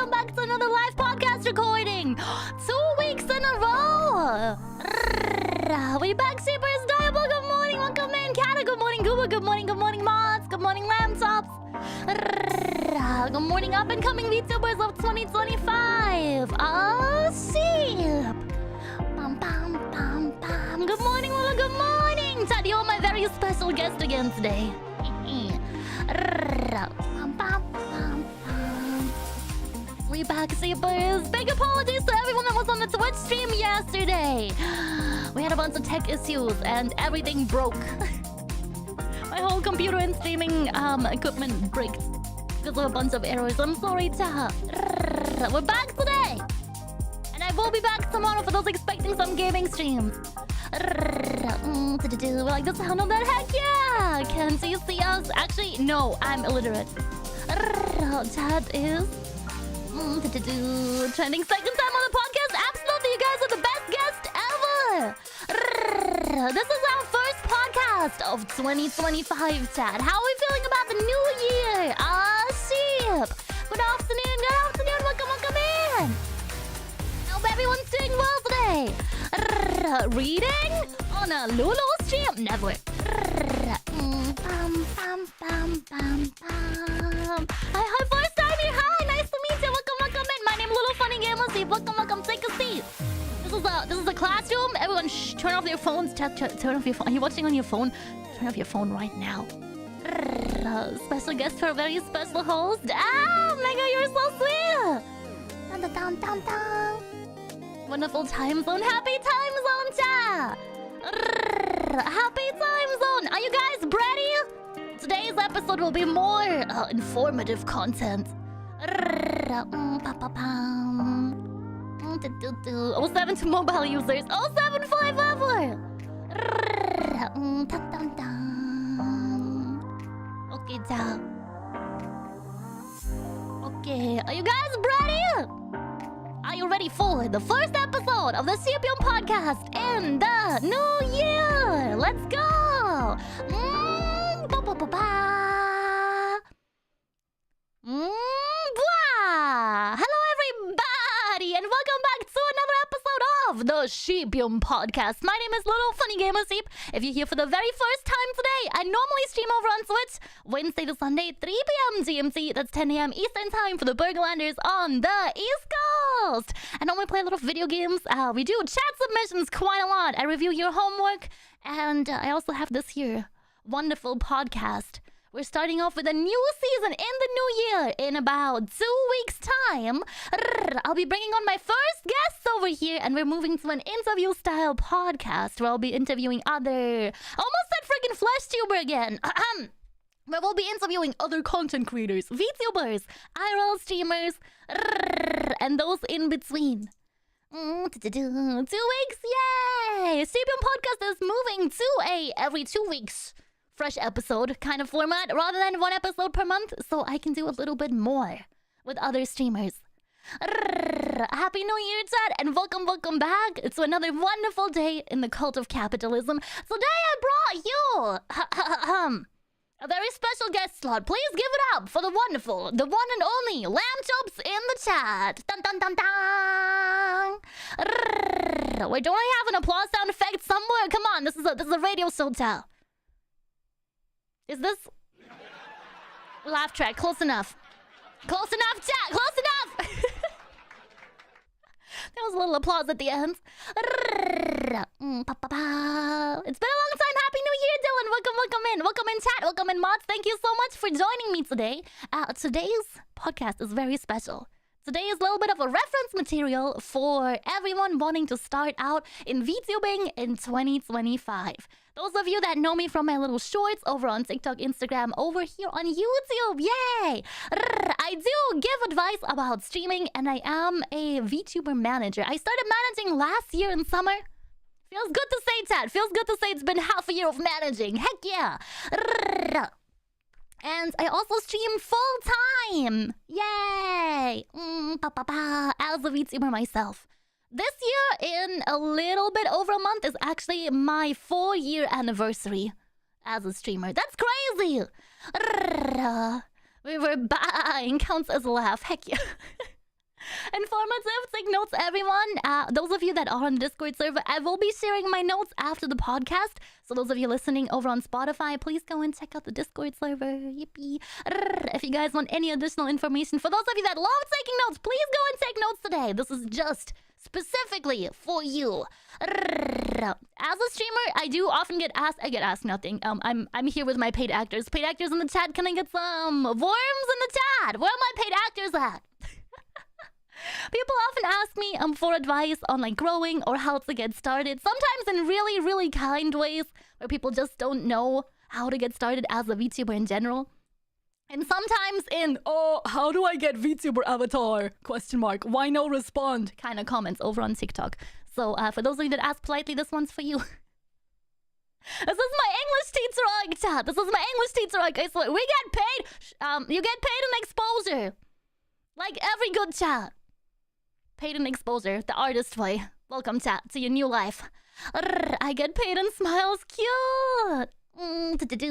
welcome back to another live podcast recording. 2 weeks in a row. We back, Sheepers. Diable, good morning. Welcome in. Kata, good morning. Gooba, good morning. Good morning, Mods. Good morning, Lamb Tops. Good morning, up and coming VTubers of 2025. Oh, Sheep. Bum, bum, bum, bum. Good morning, Willa. Good morning. Chad, you're my very special guest again today. We back, Sheepers. Big apologies to everyone that was on the Twitch stream yesterday. We had a bunch of tech issues and everything broke. My whole computer and streaming equipment bricked because of a bunch of errors. I'm sorry, chat. We're back today. And I will be back tomorrow for those expecting some gaming streams. We're like the sound of that. Heck yeah! Can't you see us? Actually, no, I'm illiterate. Chat is trending second time on the podcast. Absolutely, you guys are the best guest ever. This is our first podcast of 2025, chat. How are we feeling about the new year? Sheep. Good afternoon, welcome in. Hope everyone's doing well today. Reading on a Lulu stream? Never. Hi, first time here. Hi, nice to meet you. Welcome in. My name is Little Funny Gamer. Welcome. Take a seat. This is a classroom. Everyone, shh, turn off your phones. Turn off your phone. Are you watching on your phone? Turn off your phone right now. Special guest for a very special host. Mega, you're so sweet. Dun. Wonderful time zone. Happy time zone, chat. Happy time zone. Are you guys ready? Today's episode will be more informative content. 07 to mobile users. 07 forever. Okay, chat. Okay, are you guys ready? Are you ready for the first episode of the Sheepium podcast in the new year? Let's go! Hello, everybody, and welcome back to another episode of the Sheepium podcast. My name is Little Funny Gamer Sheep. If you're here for the very first time today, I normally stream over on Twitch Wednesday to Sunday, 3 p.m. GMT. That's 10 a.m. Eastern time for the Burgerlanders on the East Coast. I normally play a lot of video games. We do chat submissions quite a lot. I review your homework, and I also have this here wonderful podcast. We're starting off with a new season in the new year in about 2 weeks' time. I'll be bringing on my first guests over here, and we're moving to an interview-style podcast where I'll be interviewing other... Almost said friggin' FleshTuber again. Where we'll be interviewing other content creators, VTubers, IRL streamers, and those in between. 2 weeks, yay! Sheepium podcast is moving to a every 2 weeks fresh episode kind of format rather than 1 episode per month, so I can do a little bit more with other streamers. Happy New Year, chat, and welcome back to another wonderful day in the cult of capitalism. Today I brought you a very special guest slot. Please give it up for the wonderful, the one and only Lamb Chops in the chat. Dun dun dun dun. Wait, don't I have an applause sound effect somewhere? Come on, this is a radio show, chat. Is this laugh track? Close enough. Close enough, chat. Close enough. There was a little applause at the end. It's been a long time. Happy New Year, Dylan. Welcome in. Welcome in, chat. Welcome in, mods. Thank you so much for joining me today. Today's podcast is very special. Today is a little bit of a reference material for everyone wanting to start out in VTubing in 2025. Those of you that know me from my little shorts over on TikTok, Instagram, over here on YouTube, yay! I do give advice about streaming, and I am a VTuber manager. I started managing last year in summer. Feels good to say, chat. Feels good to say it's been half a year of managing. Heck yeah! And I also stream full-time! Yay! As a VTuber myself. This year, in a little bit over a month, is actually my 4-year anniversary as a streamer. That's crazy! We were buying counts as a laugh. Heck yeah. Informative. Take notes, everyone. Those of you that are on the Discord server, I will be sharing my notes after the podcast. So those of you listening over on Spotify, please go and check out the Discord server. Yippee. If you guys want any additional information, for those of you that love taking notes, please go and take notes today. This is just specifically for you. As a streamer, I do often get asked. I get asked nothing. I'm here with my paid actors. Paid actors in the chat. Can I get some worms in the chat? Where are my paid actors at? People often ask me for advice on like growing or how to get started. Sometimes in really, really kind ways where people just don't know how to get started as a VTuber in general. And sometimes in, oh, how do I get VTuber avatar? Question mark. Why no respond? Kind of comments over on TikTok. So for those of you that ask politely, this one's for you. This is my English teacher, chat. This is my English teacher. Okay, so we get paid. You get paid in exposure, like every good chat. Paid in exposure, the artist way. Welcome, chat, to your new life. I get paid in smiles. Cute. Today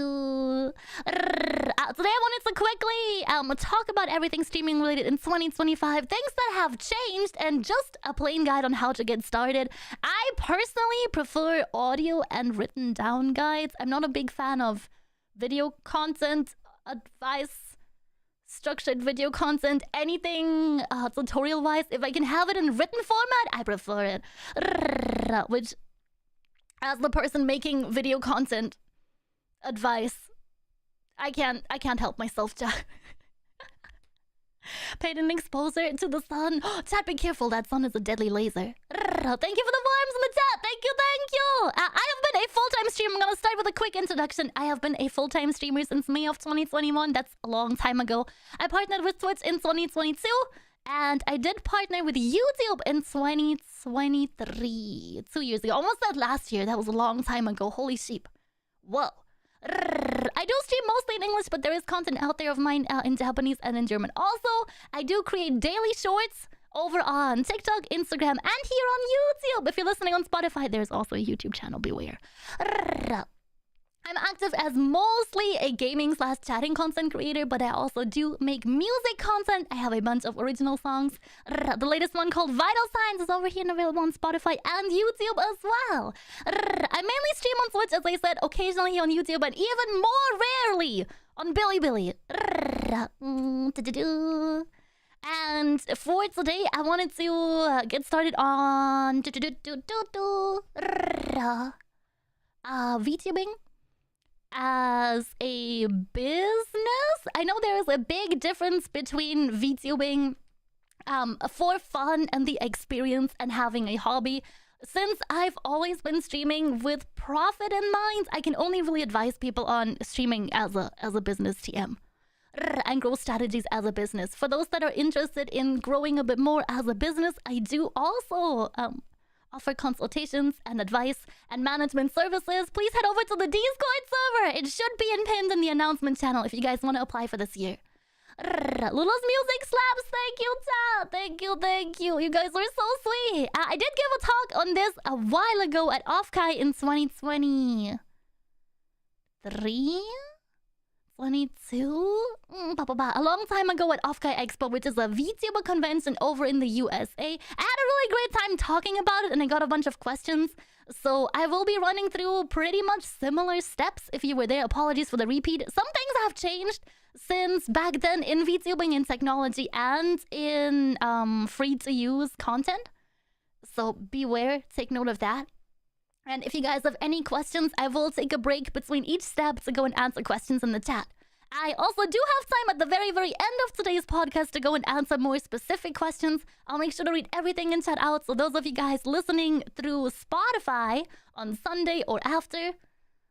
I wanted to quickly talk about everything streaming related in 2025, things that have changed, and just a plain guide on how to get started. I personally prefer audio and written down guides. I'm not a big fan of video content advice, structured video content, anything tutorial wise. If I can have it in written format, I prefer it. Which, as the person making video content advice, I can't help myself, chat. Paid an exposure to the sun. Chat, be careful, that sun is a deadly laser. Thank you for the worms in the chat. Thank you. I have been a full-time streamer. I'm gonna start with a quick introduction. I have been a full-time streamer since May of 2021. That's a long time ago. I partnered with Twitch in 2022, and I did partner with YouTube in 2023. 2 years ago. Almost that last year. That was a long time ago. Holy sheep. Whoa. I do stream mostly in English, but there is content out there of mine in Japanese and in German. Also, I do create daily shorts over on TikTok, Instagram, and here on YouTube. If you're listening on Spotify, there's also a YouTube channel, beware. I'm active as mostly a gaming/chatting content creator, but I also do make music content. I have a bunch of original songs. The latest one called Vital Signs is over here and available on Spotify and YouTube as well. I mainly stream on Twitch, as I said, occasionally on YouTube, and even more rarely on Bilibili. And for today, I wanted to get started on VTubing as a business. I know there is a big difference between VTubing for fun and the experience and having a hobby. Since I've always been streaming with profit in mind, I can only really advise people on streaming as a business TM and growth strategies as a business. For those that are interested in growing a bit more as a business, I do also offer consultations and advice and management services. Please head over to the Discord server. It should be pinned in the announcement channel if you guys want to apply for this year. Lula's music slaps. Thank you, chat. Thank you. You guys were so sweet. I did give a talk on this a while ago at Offkai in 2023? 22? A long time ago at Offkai Expo, which is a VTuber convention over in the USA. I had a really great time talking about it, and I got a bunch of questions. So I will be running through pretty much similar steps. If you were there, apologies for the repeat. Some things have changed since back then in VTubing, in technology, and in free-to-use content. So beware, take note of that. And if you guys have any questions, I will take a break between each step to go and answer questions in the chat. I also do have time at the very, very end of today's podcast to go and answer more specific questions. I'll make sure to read everything in chat out. So those of you guys listening through Spotify on Sunday or after,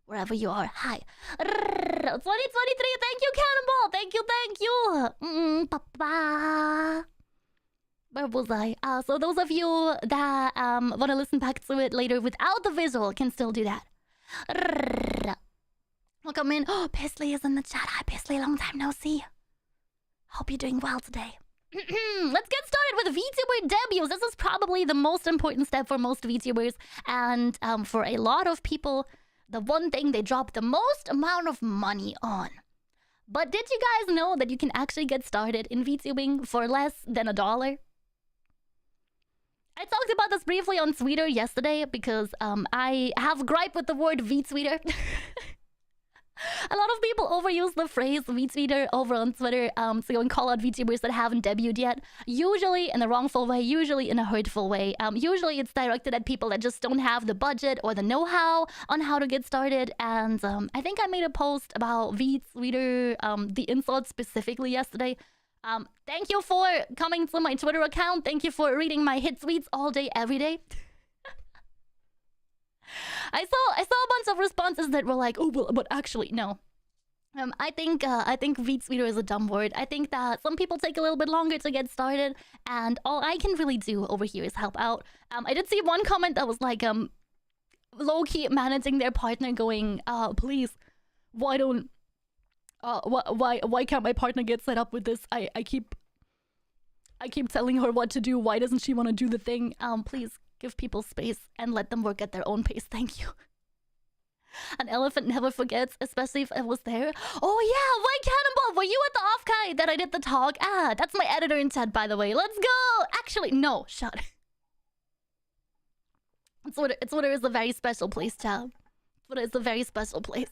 wherever you are, hi. 2023, thank you, Cannonball. Thank you. Papa. Where was I? So those of you that want to listen back to it later without the visual can still do that. Welcome in. Oh, Pisley is in the chat. Hi, Pisley. Long time no see. Hope you're doing well today. Let's get started with VTuber debuts. This is probably the most important step for most VTubers. And for a lot of people, the one thing they drop the most amount of money on. But did you guys know that you can actually get started in VTubing for less than $1? I talked about this briefly on Twitter yesterday because I have gripe with the word VTuber. A lot of people overuse the phrase VTuber over on Twitter to go and call out VTubers that haven't debuted yet. Usually in a wrongful way, usually in a hurtful way. Usually it's directed at people that just don't have the budget or the know-how on how to get started. And I think I made a post about VTuber, the insult specifically yesterday. Thank you for coming to my Twitter account. Thank you for reading my hit tweets all day, every day. I saw a bunch of responses that were like, "Oh, but actually, no." I think VTuber is a dumb word. I think that some people take a little bit longer to get started, and all I can really do over here is help out. I did see one comment that was like, low-key managing their partner, going, "Please, why don't, why can't my partner get set up with this? I keep telling her what to do. Why doesn't she want to do the thing? Please." Give people space and let them work at their own pace. Thank you. An elephant never forgets, especially if I was there. Oh yeah, White Cannonball, were you at the off-kai that I did the talk? Ah, that's my editor in chat, by the way. Let's go! Actually, no, shut. Twitter is a very special place, child. Twitter is a very special place.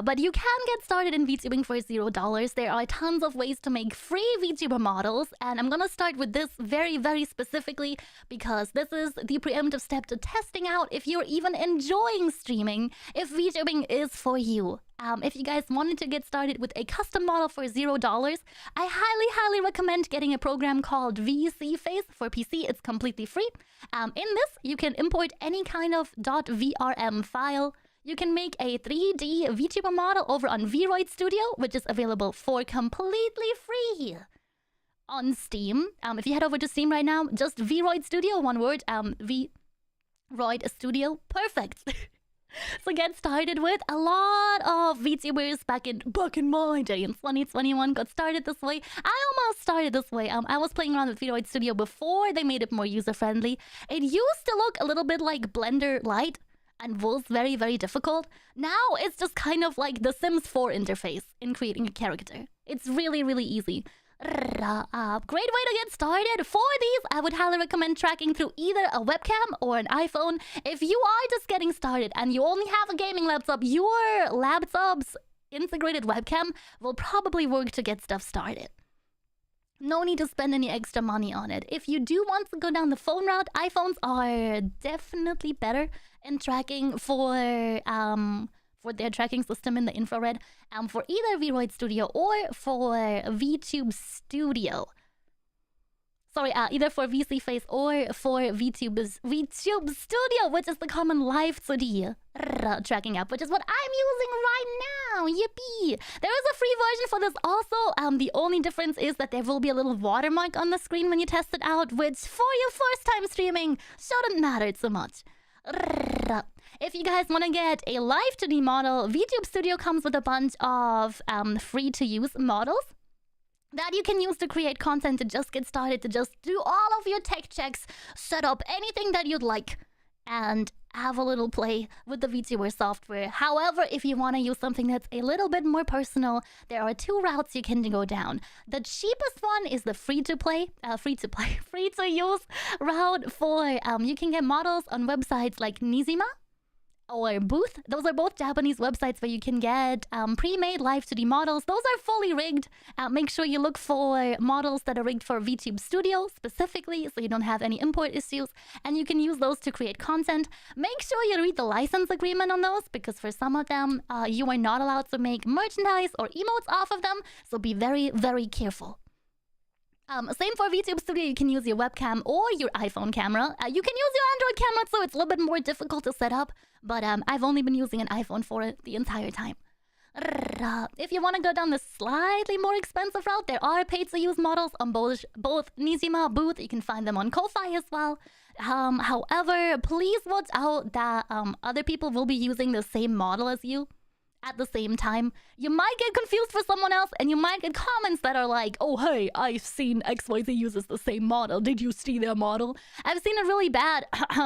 But you can get started in VTubing for $0. There are tons of ways to make free VTuber models, and I'm gonna start with this very, very specifically because this is the preemptive step to testing out if you're even enjoying streaming, if VTubing is for you. If you guys wanted to get started with a custom model for $0, I highly recommend getting a program called VCFace for PC. It's completely free. In this, you can import any kind of .vrm file. You can make a 3D VTuber model over on VRoid Studio, which is available for completely free on Steam. If you head over to Steam right now, just VRoid Studio, one word, VRoid Studio, perfect. So get started with. A lot of VTubers back in my day in 2021 got started this way. I almost started this way. I was playing around with VRoid Studio before they made it more user-friendly. It used to look a little bit like Blender Lite and was very, very difficult. Now it's just kind of like the Sims 4 interface in creating a character. It's really, really easy. Great way to get started. For these, I would highly recommend tracking through either a webcam or an iPhone. If you are just getting started and you only have a gaming laptop, your laptop's integrated webcam will probably work to get stuff started. No need to spend any extra money on it. If you do want to go down the phone route, iPhones are definitely better in tracking for their tracking system in the infrared, for either VRoid Studio or for VTube Studio. Sorry, either for VCFace or for VTube Studio, which is the common live 2D tracking app, which is what I'm using right now. Yippee! There is a free version for this also. The only difference is that there will be a little watermark on the screen when you test it out, which for your first time streaming shouldn't matter so much. If you guys want to get a live 2D model, VTube Studio comes with a bunch of free-to-use models that you can use to create content, to just get started, to just do all of your tech checks, set up anything that you'd like, and have a little play with the VTuber software. However, if you want to use something that's a little bit more personal, there are two routes you can go down. The cheapest one is the free-to-use route for, you can get models on websites like Nizima or Booth. Those are both Japanese websites where you can get pre-made live 2D models. Those are fully rigged. Make sure you look for models that are rigged for VTube Studio specifically, so you don't have any import issues, and you can use those to create content. Make sure you read the license agreement on those, because for some of them, you are not allowed to make merchandise or emotes off of them, so be very, very careful. Same for VTube Studio, you can use your webcam or your iPhone camera. You can use your Android camera, so it's a little bit more difficult to set up, but I've only been using an iPhone for it the entire time. If you want to go down the slightly more expensive route, there are paid-to-use models on both Nizima, Booth. You can find them on Ko-Fi as well. However, please watch out that other people will be using the same model as you. at the same time, you might get confused for someone else and you might get comments that are like, oh hey, I've seen XYZ uses the same model. Did you see their model? I've seen a really bad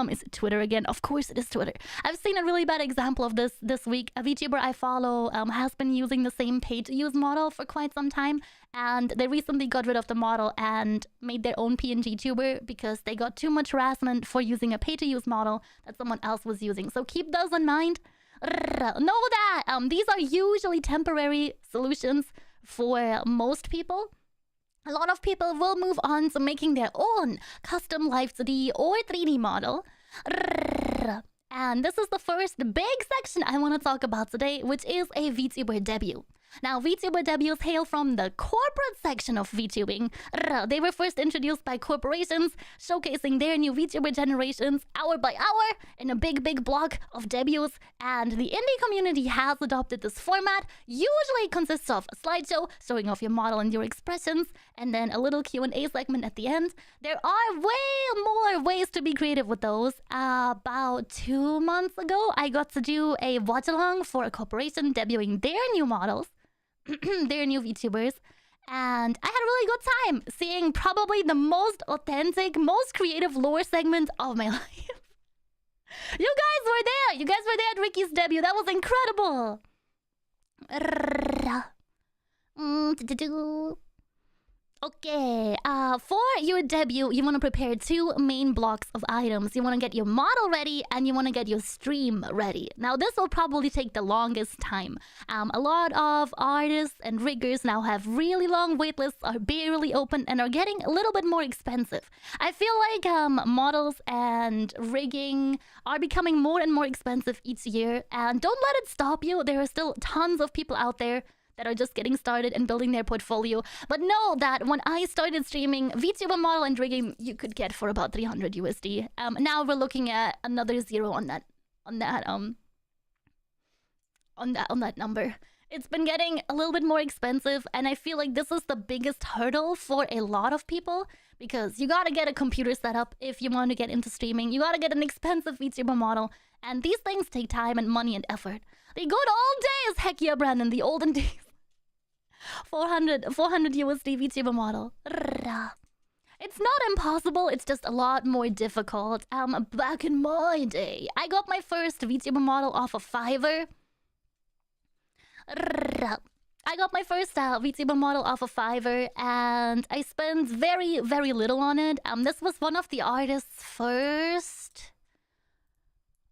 is it Twitter again? Of course it is Twitter. I've seen a really bad example of this week. A VTuber I follow has been using the same pay-to-use model for quite some time, and they recently got rid of the model and made their own PNG tuber because they got too much harassment for using a pay-to-use model that someone else was using. So keep those in mind. Know that these are usually temporary solutions for most people. A lot of people will move on to making their own custom live 2D or 3D model. And this is the first big section I want to talk about today, which is a VTuber debut. Now, VTuber debuts hail from the corporate section of VTubing. They were first introduced by corporations, showcasing their new VTuber generations hour by hour in a big block of debuts. And the indie community has adopted this format. Usually consists of a slideshow showing off your model and your expressions, and then a little Q&A segment at the end. There are way more ways to be creative with those. About 2 months ago, I got to do a watch-along for a corporation debuting their new models. They're new VTubers, and I had a really good time seeing probably the most authentic, most creative lore segment of my life. You guys were there! You guys were there at Ricky's debut. That was incredible! Okay, for your debut, you want to prepare 2 main blocks of items. You want to get your model ready and you want to get your stream ready. Now, this will probably take the longest time. A lot of artists and riggers now have really long waitlists, are barely open, and are getting a little bit more expensive. I feel like models and rigging are becoming more and more expensive each year, and don't let it stop you. There are still tons of people out there that are just getting started and building their portfolio. But know that when I started streaming, VTuber model and rigging you could get for about 300 USD. Now we're looking at another zero on that number. It's been getting a little bit more expensive, and I feel like this is the biggest hurdle for a lot of people, because you gotta get a computer set up if you want to get into streaming. You gotta get an expensive VTuber model, and these things take time and money and effort. The good old days, heck yeah, Brandon, the olden days. 400 USD VTuber model. It's not impossible, it's just a lot more difficult. Back in my day, I got my first VTuber model off of Fiverr. I got my first VTuber model off of Fiverr, and I spent very little on it. This was one of the artist's first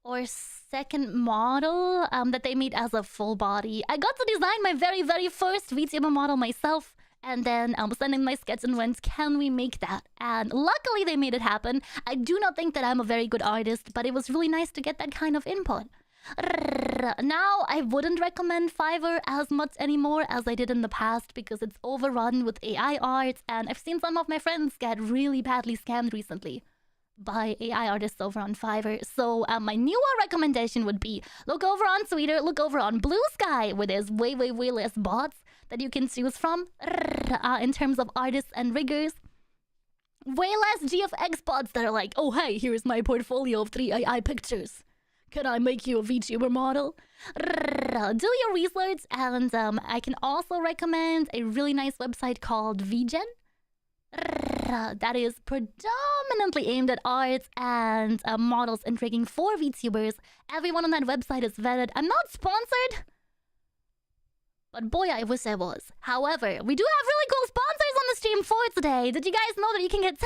or second model that they made as a full body. I got to design my very first VTuber model myself, and then I was sending my sketch and went, can we make that? And luckily they made it happen. I do not think that I'm a very good artist, but it was really nice to get that kind of input. Now, I wouldn't recommend Fiverr as much anymore as I did in the past, because it's overrun with AI art, and I've seen some of my friends get really badly scammed recently by AI artists over on Fiverr. So my newer recommendation would be look over on Twitter, look over on Blue Sky, where there's way less bots that you can choose from in terms of artists and riggers. Way less GFX bots that are like, oh hey, here's my portfolio of 3 AI pictures. Can I make you a VTuber model? Do your research, and I can also recommend a really nice website called VGen. That is predominantly aimed at arts and models and rigging for VTubers. Everyone on that website is vetted. I'm not sponsored, but boy, I wish I was. However, we do have really cool sponsors on the stream for today. Did you guys know that you can get 10%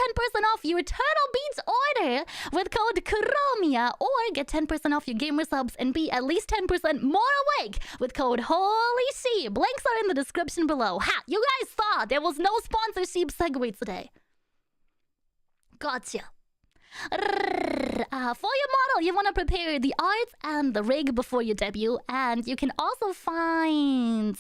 off your Turtle Beats order with code KROMIA, or get 10% off your gamer subs and be at least 10% more awake with code HOLYSHEEP? Links are in the description below. Ha! You guys thought there was no sponsorship segue today. Gotcha. For your model, you want to prepare the art and the rig before you debut, and you can also find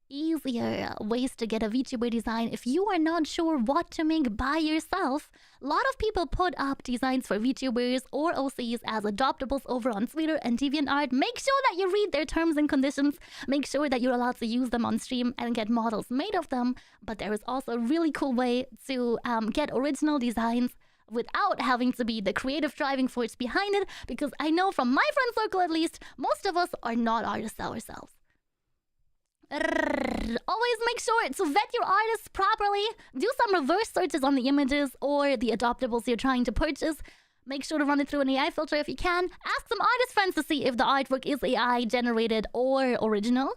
easier ways to get a VTuber design if you are not sure what to make by yourself. A lot of people put up designs for VTubers or OCs as adoptables over on Twitter and DeviantArt. Make sure that you read their terms and conditions. Make sure that you're allowed to use them on stream and get models made of them. But there is also a really cool way to get original designs without having to be the creative driving force behind it, because I know from my friend circle at least, most of us are not artists ourselves. Always make sure to vet your artists properly. Do some reverse searches on the images or the adoptables you're trying to purchase. Make sure to run it through an AI filter if you can. Ask some artist friends to see if the artwork is AI generated or original.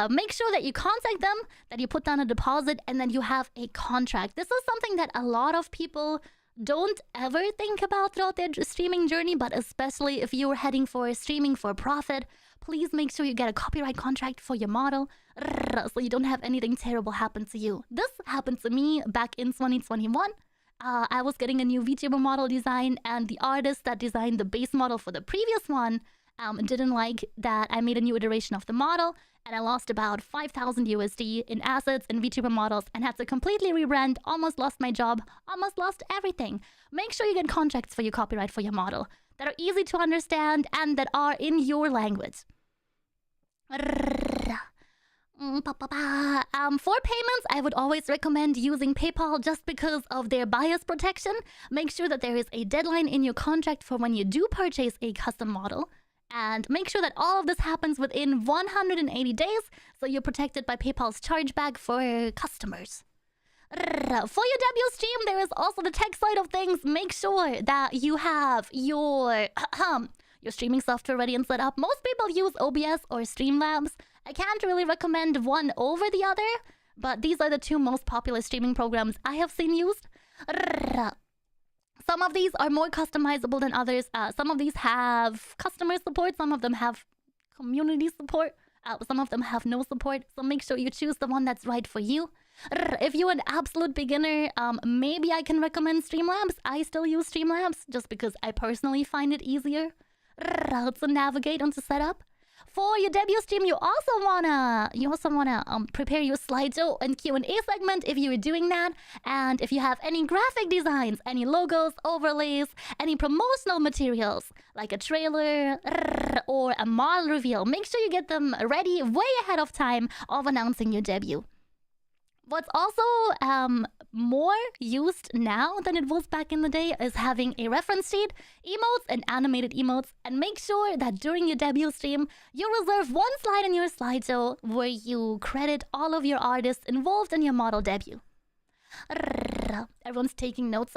Make sure that you contact them, that you put down a deposit, and then you have a contract. This is something that a lot of people don't ever think about throughout their streaming journey, but especially if you're heading for streaming for profit, please make sure you get a copyright contract for your model so you don't have anything terrible happen to you. This happened to me back in 2021. I was getting a new VTuber model design, and the artist that designed the base model for the previous one didn't like that I made a new iteration of the model, and I lost about 5,000 USD in assets and VTuber models and had to completely rebrand, almost lost my job, almost lost everything. Make sure you get contracts for your copyright for your model that are easy to understand and that are in your language. For payments, I would always recommend using PayPal just because of their bias protection. Make sure that there is a deadline in your contract for when you do purchase a custom model. And make sure that all of this happens within 180 days so you're protected by PayPal's chargeback for customers. For your debut stream, there is also the tech side of things. Make sure that you have your streaming software ready and set up. Most people use OBS or Streamlabs. I can't really recommend one over the other, but these are the two most popular streaming programs I have seen used. Some of these are more customizable than others. Some of these have customer support. Some of them have community support. Some of them have no support. So make sure you choose the one that's right for you. If you're an absolute beginner, maybe I can recommend Streamlabs. I still use Streamlabs just because I personally find it easier to navigate and to set up. For your debut stream, you also wanna prepare your slideshow and Q&A segment if you're doing that. And if you have any graphic designs, any logos, overlays, any promotional materials like a trailer or a model reveal, make sure you get them ready way ahead of time of announcing your debut. What's also more used now than it was back in the day is having a reference sheet, emotes, and animated emotes. And make sure that during your debut stream, you reserve one slide in your slideshow where you credit all of your artists involved in your model debut. Everyone's taking notes.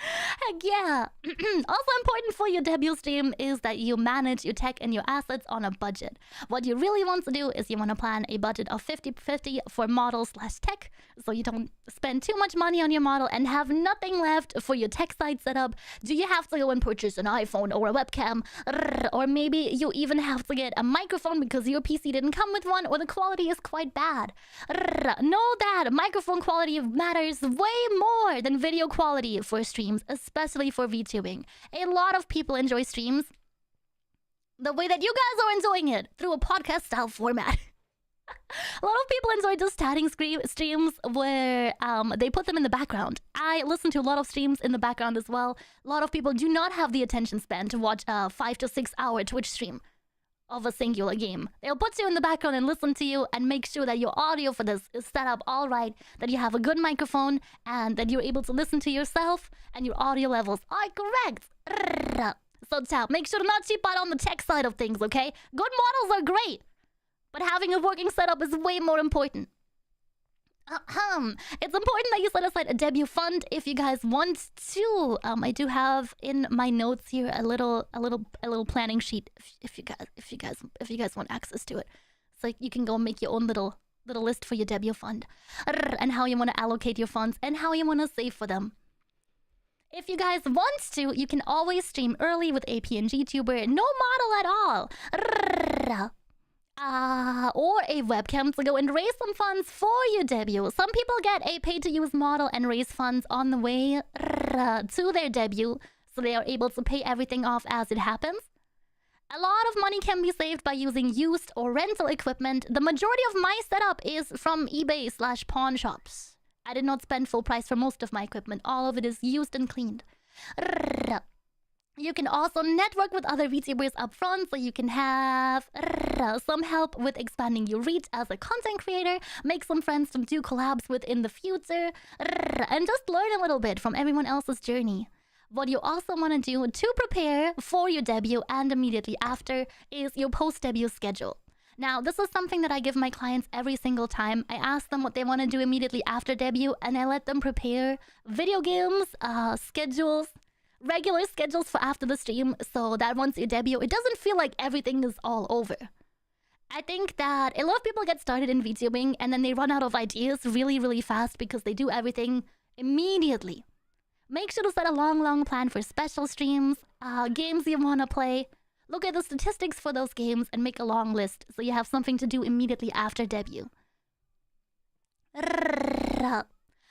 Heck yeah. Also important for your debut stream is that you manage your tech and your assets on a budget. What you really want to do is you want to plan a budget of 50-50 for model/tech, so you don't spend too much money on your model and have nothing left for your tech side setup. Do you have to go and purchase an iPhone or a webcam? Or maybe you even have to get a microphone because your PC didn't come with one, or the quality is quite bad. Know that microphone quality matters way more than video quality for streams, especially for VTubing. A lot of people enjoy streams the way that you guys are enjoying it, through a podcast style format. A lot of people enjoy just chatting streams where they put them in the background. I listen to a lot of streams in the background as well. A lot of people do not have the attention span to watch a 5 to 6 hour Twitch stream of a singular game. They'll put you in the background and listen to you and make sure that your audio for this is set up all right, that you have a good microphone, and that you're able to listen to yourself and your audio levels are correct. So chat, make sure to not cheap out on the tech side of things, okay? Good models are great, but having a working setup is way more important. It's important that you set aside a debut fund if you guys want to. I do have in my notes here a little planning sheet if you guys want access to it, so you can go make your own little list for your debut fund and how you want to allocate your funds and how you want to save for them. If you guys want to, you can always stream early with a PNG tuber, no model at all. Or a webcam to go and raise some funds for your debut. Some people get a pay-to-use model and raise funds on the way to their debut, so they are able to pay everything off as it happens. A lot of money can be saved by using used or rental equipment. The majority of my setup is from eBay/pawn shops. I did not spend full price for most of my equipment. All of it is used and cleaned. You can also network with other VTubers up front, so you can have some help with expanding your reach as a content creator, make some friends to do collabs with in the future, and just learn a little bit from everyone else's journey. What you also want to do to prepare for your debut and immediately after is your post-debut schedule. Now, this is something that I give my clients every single time. I ask them what they want to do immediately after debut, and I let them prepare video games, schedules, regular schedules for after the stream, so that once you debut, it doesn't feel like everything is all over. I think that a lot of people get started in VTubing and then they run out of ideas really, really fast because they do everything immediately. Make sure to set a long plan for special streams, games you want to play. Look at the statistics for those games and make a long list so you have something to do immediately after debut.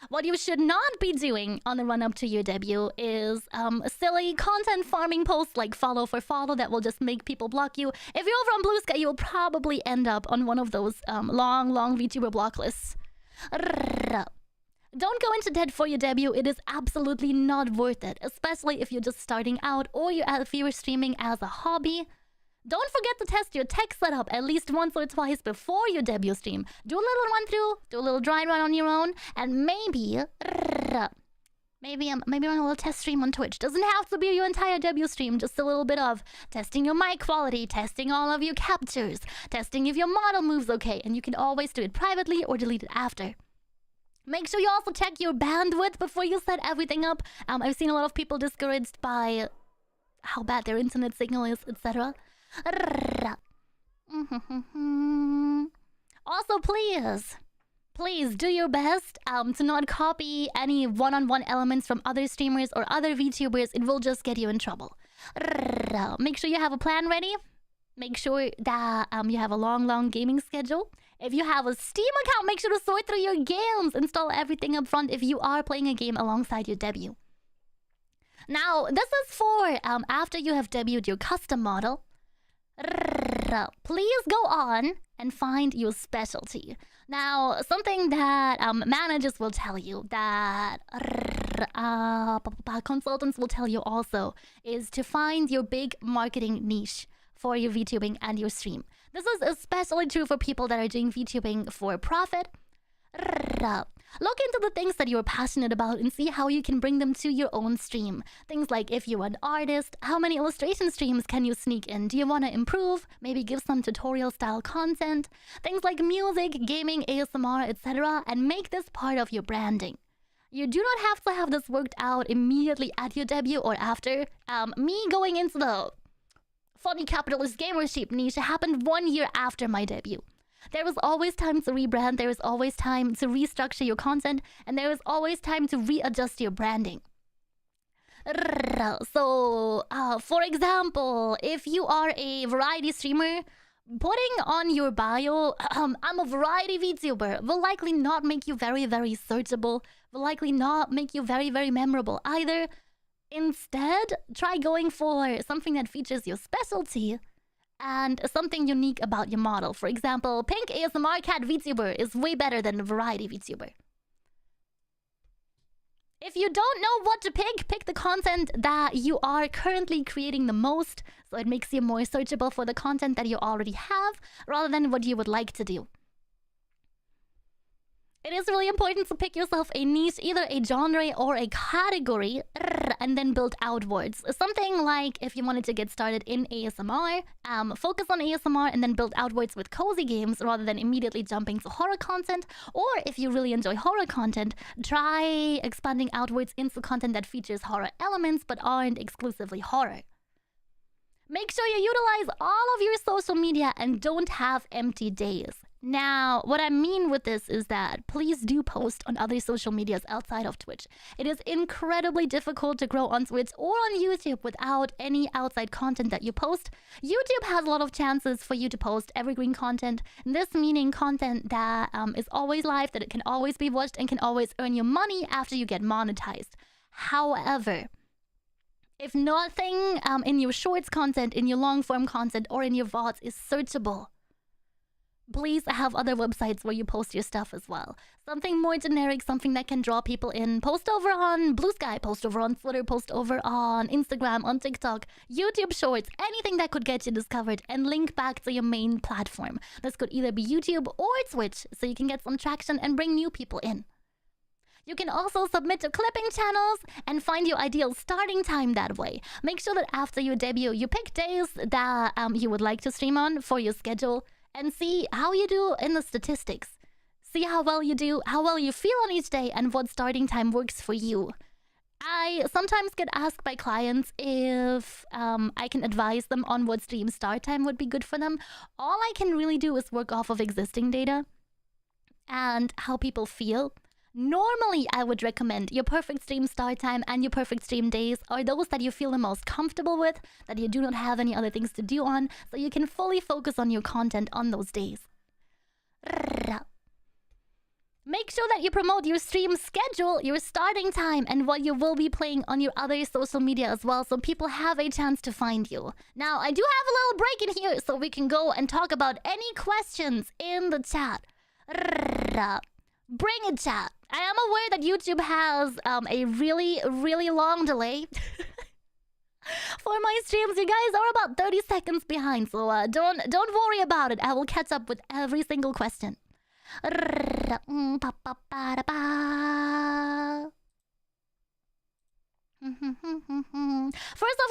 What you should not be doing on the run-up to your debut is silly content farming posts like follow for follow that will just make people block you. If you're over on Blue Sky, you'll probably end up on one of those long VTuber block lists. Don't go into debt for your debut. It is absolutely not worth it, especially if you're just starting out or if you're streaming as a hobby. Don't forget to test your tech setup at least once or twice before your debut stream. Do a little run-through, do a little dry run on your own, and maybe run a little test stream on Twitch. Doesn't have to be your entire debut stream, just a little bit of testing your mic quality, testing all of your captures, testing if your model moves okay, and you can always do it privately or delete it after. Make sure you also check your bandwidth before you set everything up. I've seen a lot of people discouraged by how bad their internet signal is, etc. Also, please do your best to not copy any one-on-one elements from other streamers or other VTubers. It will just get you in trouble. Make sure you have a plan ready. Make sure that you have a long gaming schedule. If you have a Steam account, make sure to sort through your games. Install everything up front if you are playing a game alongside your debut. Now, this is for after you have debuted your custom model. Please go on and find your specialty. Now, something that managers will tell you, that consultants will tell you also, is to find your big marketing niche for your VTubing and your stream. This is especially true for people that are doing VTubing for profit. Look into the things that you're passionate about and see how you can bring them to your own stream. Things like if you're an artist, how many illustration streams can you sneak in? Do you want to improve? Maybe give some tutorial style content. Things like music, gaming, ASMR, etc. and make this part of your branding. You do not have to have this worked out immediately at your debut or after. Me going into the funny capitalist gamer sheep niche happened 1 year after my debut. There was always time to rebrand, there was always time to restructure your content, and there was always time to readjust your branding. So, for example, if you are a variety streamer, putting on your bio, I'm a variety VTuber, will likely not make you very searchable, will likely not make you very memorable either. Instead, try going for something that features your specialty and something unique about your model. For example, Pink ASMR Cat VTuber is way better than Variety VTuber. If you don't know what to pick the content that you are currently creating the most, so it makes you more searchable for the content that you already have, rather than what you would like to do. It is really important to pick yourself a niche, either a genre or a category, and then build outwards. Something like if you wanted to get started in ASMR, focus on ASMR and then build outwards with cozy games rather than immediately jumping to horror content. Or if you really enjoy horror content, try expanding outwards into content that features horror elements but aren't exclusively horror. Make sure you utilize all of your social media and don't have empty days. Now, what I mean with this is that please do post on other social medias outside of Twitch. It is incredibly difficult to grow on Twitch or on YouTube without any outside content that you post. YouTube has a lot of chances for you to post evergreen content, this meaning content that is always live, that it can always be watched and can always earn you money after you get monetized. However, if nothing in your shorts content, in your long form content, or in your VODs is searchable, please have other websites where you post your stuff as well. Something more generic, something that can draw people in. Post over on Blue Sky, post over on Twitter, post over on Instagram, on TikTok, YouTube Shorts, anything that could get you discovered and link back to your main platform. This could either be YouTube or Twitch, so you can get some traction and bring new people in. You can also submit to clipping channels and find your ideal starting time that way. Make sure that after your debut, you pick days that you would like to stream on for your schedule and see how you do in the statistics. See how well you do, how well you feel on each day, and what starting time works for you. I sometimes get asked by clients if I can advise them on what stream start time would be good for them. All I can really do is work off of existing data and how people feel. Normally, I would recommend your perfect stream start time and your perfect stream days are those that you feel the most comfortable with, that you do not have any other things to do on, so you can fully focus on your content on those days. Make sure that you promote your stream schedule, your starting time, and what you will be playing on your other social media as well, so people have a chance to find you. Now, I do have a little break in here, so we can go and talk about any questions in the chat. Bring it, chat. I am aware that YouTube has a really long delay for my streams. You guys are about 30 seconds behind, so don't worry about it. I will catch up with every single question. First off,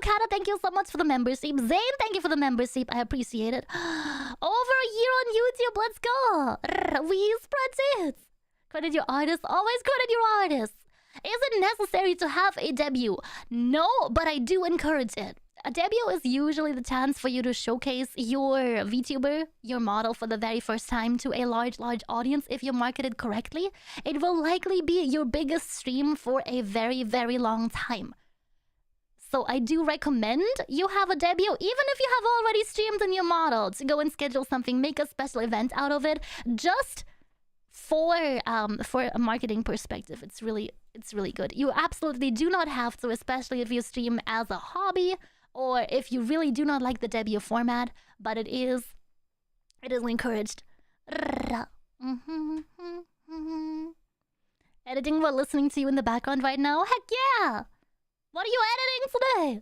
Kata, thank you so much for the membership. Zane, thank you for the membership. I appreciate it. Over a year on YouTube. Let's go. We spread it. Credit your artists. Always credit your artists. Is it necessary to have a debut? No, but I do encourage it. A debut is usually the chance for you to showcase your VTuber, your model, for the very first time to a large audience. If you market it correctly, it will likely be your biggest stream for a very long time. So I do recommend you have a debut, even if you have already streamed in your model, to go and schedule something, make a special event out of it, just for a marketing perspective. It's really good. You absolutely do not have to, especially if you stream as a hobby or if you really do not like the debut format, but it is encouraged. Editing while listening to you in the background right now? Heck yeah! What are you editing today?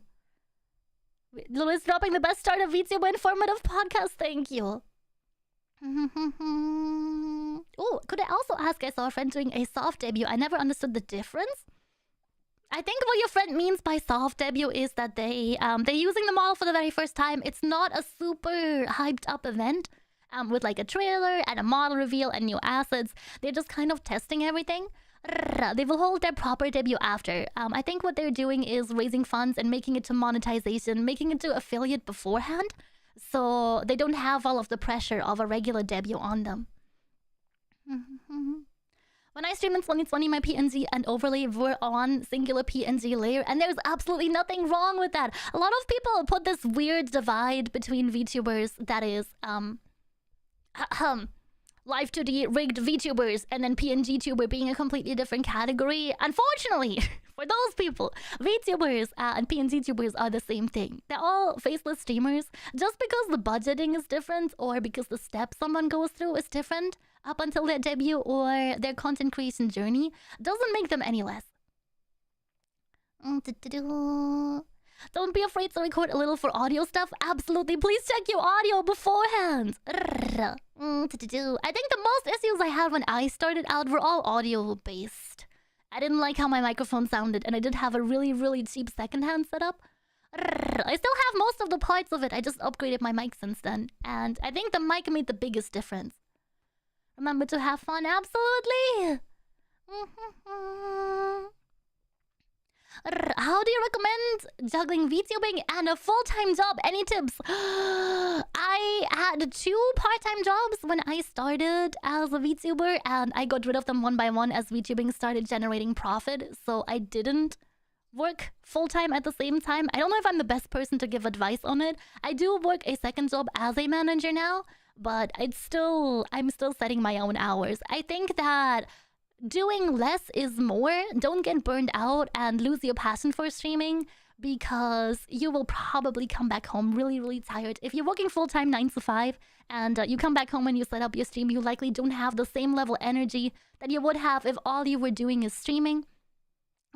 Louis dropping the best start of VTuber informative podcast. Thank you. Oh, could I also ask, I saw a friend doing a soft debut. I never understood the difference. I think what your friend means by soft debut is that they're using the model for the very first time. It's not a super hyped up event with like a trailer and a model reveal and new assets. They're just kind of testing everything. They will hold their proper debut after. I think what they're doing is raising funds and making it to monetization, making it to affiliate beforehand, so they don't have all of the pressure of a regular debut on them. When I streamed in 2020, my PNG and overlay were on singular PNG layer, and there's absolutely nothing wrong with that. A lot of people put this weird divide between VTubers that is live 2D rigged VTubers and then PNG tuber being a completely different category. Unfortunately, for those people, VTubers and PNG tubers are the same thing. They're all faceless streamers. Just because the budgeting is different or because the steps someone goes through is different up until their debut or their content creation journey doesn't make them any less. Don't be afraid to record a little for audio stuff. Absolutely. Please check your audio beforehand. I think the most issues I had when I started out were all audio based. I didn't like how my microphone sounded, and I did have a really cheap secondhand setup. I still have most of the parts of it. I just upgraded my mic since then, and I think the mic made the biggest difference. Remember to have fun. Absolutely. How do you recommend juggling VTubing and a full-time job? Any tips? I had 2 part-time jobs when I started as a VTuber, and I got rid of them one by one as VTubing started generating profit, so I didn't work full-time at the same time. I don't know if I'm the best person to give advice on it. I do work a second job as a manager now, but I'm still setting my own hours. I think that doing less is more. Don't get burned out and lose your passion for streaming, because you will probably come back home really tired. If you're working full-time 9 to 5 and you come back home and you set up your stream, you likely don't have the same level energy that you would have if all you were doing is streaming.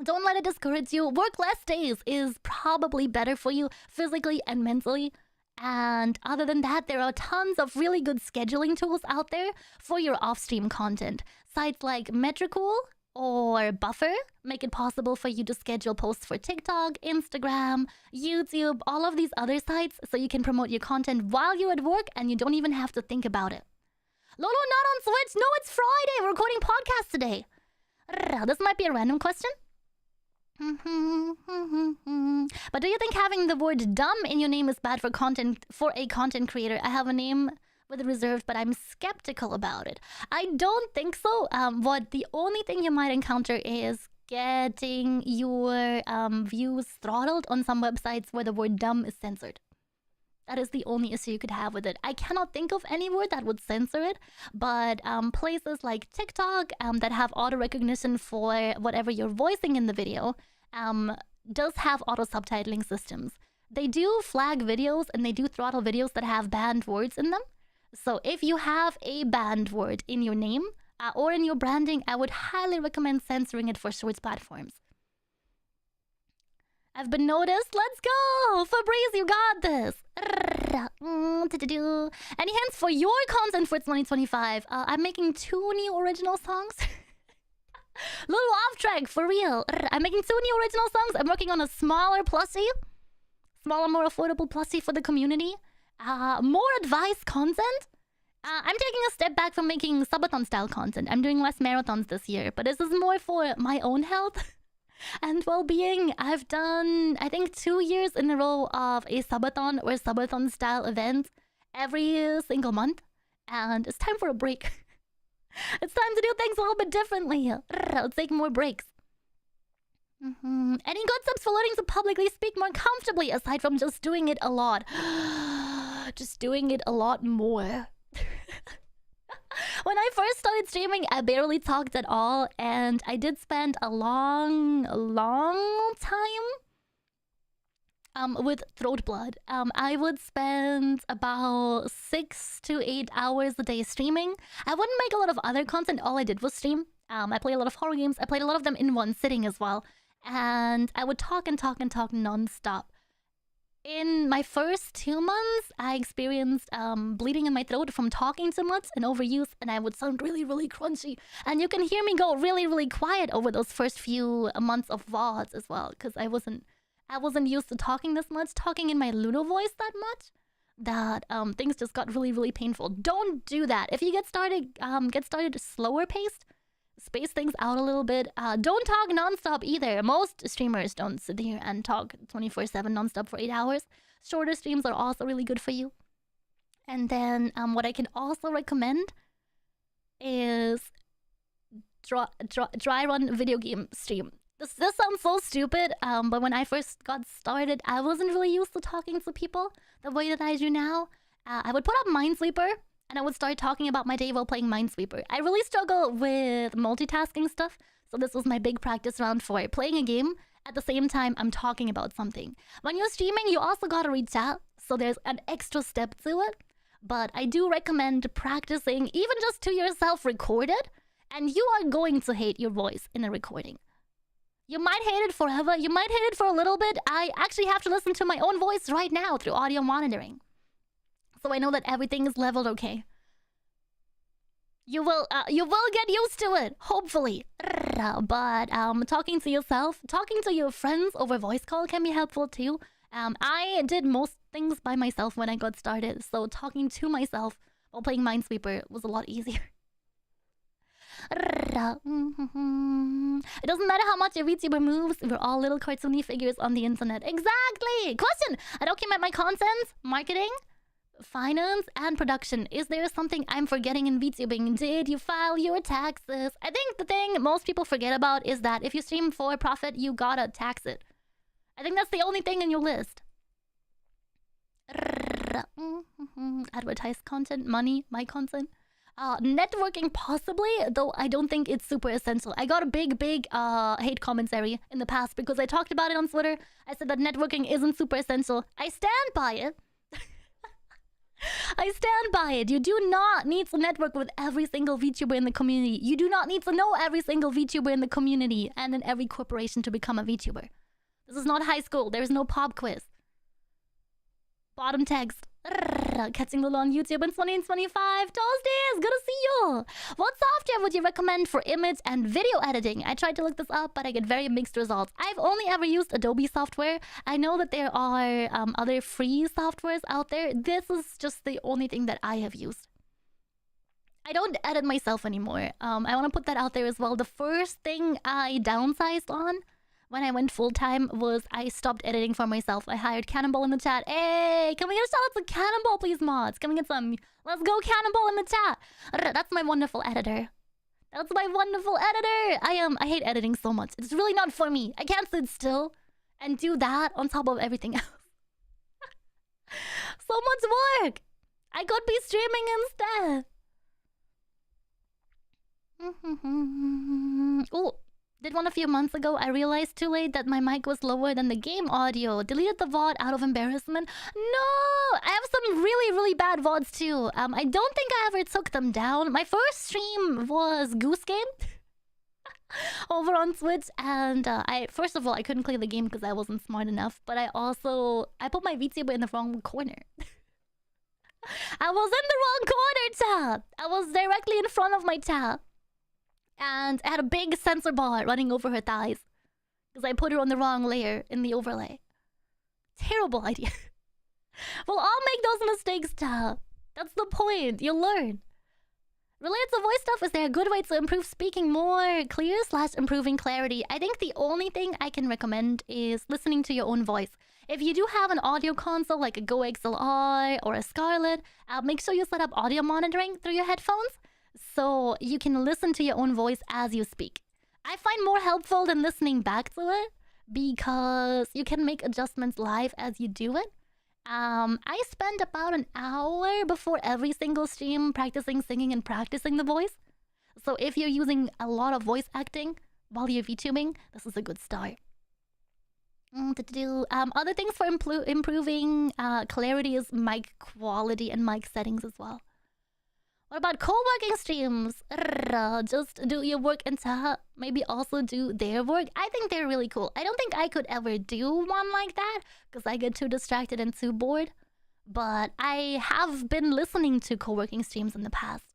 Don't let it discourage you. Work less days is probably better for you physically and mentally. And other than that, there are tons of really good scheduling tools out there for your off-stream content. Sites like Metricool, or buffer make it possible for you to schedule posts for TikTok, Instagram, YouTube, all of these other sites so you can promote your content while you're at work and you don't even have to think about it. Lolo, not on Switch. No, it's Friday. We're recording podcasts today. This might be a random question. But do you think having the word dumb in your name is bad for a content creator? I have a name with a reserve, but I'm skeptical about it. I don't think so. What the only thing you might encounter is getting your views throttled on some websites where the word dumb is censored. That is the only issue you could have with it. I cannot think of any word that would censor it, but places like TikTok that have auto recognition for whatever you're voicing in the video does have auto subtitling systems. They do flag videos and they do throttle videos that have banned words in them. So if you have a banned word in your name or in your branding, I would highly recommend censoring it for shorts platforms. I've been noticed. Let's go! Fabrice, you got this! Any hints for your content for 2025? I'm making 2 new original songs. Little off track, for real. I'm making 2 new original songs. I'm working on a smaller plushie. Smaller, more affordable plushie for the community. More advice content. I'm taking a step back from making subathon style content. I'm doing less marathons this year, but this is more for my own health and well-being. I've done, I think, 2 years in a row of a subathon or subathon style event every single month, and it's time for a break. It's time to do things a little bit differently. Let's take more breaks. Any good tips for learning to publicly speak more comfortably aside from just doing it a lot? Just doing it a lot more. When I first started streaming, I barely talked at all, and I did spend a long time with throat blood. I would spend about 6 to 8 hours a day streaming. I wouldn't make a lot of other content. All I did was stream. I played a lot of horror games. I played a lot of them in one sitting as well. And I would talk and talk and talk non-stop. In my first 2 months, I experienced bleeding in my throat from talking too much and overuse, and I would sound really, really crunchy. And you can hear me go really, really quiet over those first few months of VODs as well, because I wasn't used to talking this much, talking in my Ludo voice that much, that things just got really, really painful. Don't do that. If you get started slower paced, space things out a little bit. Don't talk nonstop either. Most streamers don't sit here and talk 24/7 nonstop for 8 hours. Shorter streams are also really good for you. And then what I can also recommend is dry run video game stream. This sounds so stupid, but when I first got started, I wasn't really used to talking to people the way that I do now. I would put up Minesweeper, and I would start talking about my day while playing Minesweeper. I really struggle with multitasking stuff, so this was my big practice round for playing a game. At the same time, I'm talking about something. When you're streaming, you also gotta read chat, so there's an extra step to it. But I do recommend practicing, even just to yourself recorded, and you are going to hate your voice in a recording. You might hate it forever, you might hate it for a little bit. I actually have to listen to my own voice right now through audio monitoring, so I know that everything is leveled okay. You will get used to it, hopefully. But talking to yourself, talking to your friends over voice call can be helpful too. I did most things by myself when I got started, so talking to myself while playing Minesweeper was a lot easier. It doesn't matter how much a VTuber moves, we're all little cartoony figures on the internet. Exactly! Question! I document my content, marketing, finance, and production. Is there something I'm forgetting in VTubing? Did you file your taxes? I think the thing most people forget about is that if you stream for profit, you gotta tax it. I think that's the only thing in your list. Advertise content, money, my content. Networking possibly, though I don't think it's super essential. I got a big hate commentary in the past because I talked about it on Twitter. I said that networking isn't super essential. I stand by it. I stand by it. You do not need to network with every single VTuber in the community. You do not need to know every single VTuber in the community and in every corporation to become a VTuber. This is not high school. There is no pop quiz. Bottom text. Catching Lulu on YouTube in 2025. Toasties, good to see you. What software would you recommend for image and video editing? I tried to look this up, but I get very mixed results. I've only ever used Adobe software. I know that there are other free softwares out there. This is just the only thing that I have used. I don't edit myself anymore. I want to put that out there as well. The first thing I downsized on when I went full-time was I stopped editing for myself. I hired Cannonball in the chat. Hey, can we get a shout out to Cannonball, please, mods? Can we get some? Let's go, Cannonball in the chat. That's my wonderful editor. That's my wonderful editor. I hate editing so much. It's really not for me. I can't sit still and do that on top of everything else. So much work. I could be streaming instead. Oh, did one a few months ago. I realized too late that my mic was lower than the game audio. Deleted the VOD out of embarrassment. No! I have some really bad VODs too. I don't think I ever took them down. My first stream was Goose Game over on Twitch, and first of all, I couldn't clear the game because I wasn't smart enough, but I put my VTuber in the wrong corner. I was in the wrong corner, tab. I was directly in front of my tab. And I had a big sensor bar running over her thighs because I put her on the wrong layer in the overlay. Terrible idea. We'll all make those mistakes, tab. That's the point. You'll learn. Related to voice stuff, is there a good way to improve speaking more clear / improving clarity? I think the only thing I can recommend is listening to your own voice. If you do have an audio console like a Go XLR or a Scarlett, make sure you set up audio monitoring through your headphones so you can listen to your own voice as you speak. I find more helpful than listening back to it because you can make adjustments live as you do it. I spend about an hour before every single stream practicing singing and practicing the voice. So if you're using a lot of voice acting while you're VTubing, this is a good start. Other things for improving clarity is mic quality and mic settings as well. What about co-working streams? Just do your work and maybe also do their work. I think they're really cool. I don't think I could ever do one like that because I get too distracted and too bored. But I have been listening to co-working streams in the past.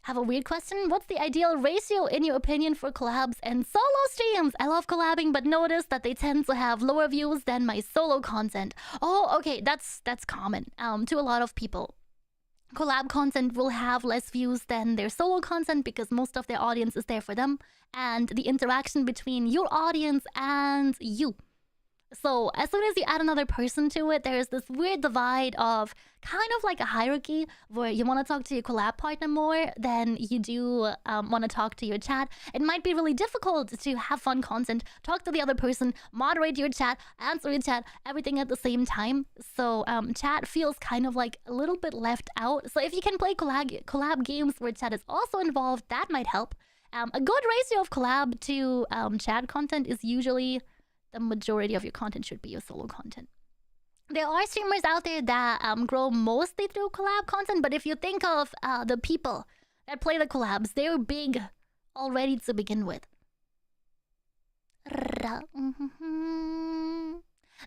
Have a weird question. What's the ideal ratio in your opinion for collabs and solo streams? I love collabing, but notice that they tend to have lower views than my solo content. Oh, okay, that's common to a lot of people. Collab content will have less views than their solo content because most of their audience is there for them and the interaction between your audience and you. So as soon as you add another person to it, there's this weird divide of kind of like a hierarchy where you want to talk to your collab partner more than you do want to talk to your chat. It might be really difficult to have fun content, talk to the other person, moderate your chat, answer your chat, everything at the same time. So chat feels kind of like a little bit left out. So if you can play collab games where chat is also involved, that might help. A good ratio of collab to chat content is usually the majority of your content should be your solo content. There are streamers out there that grow mostly through collab content, but if you think of the people that play the collabs, they're big already to begin with.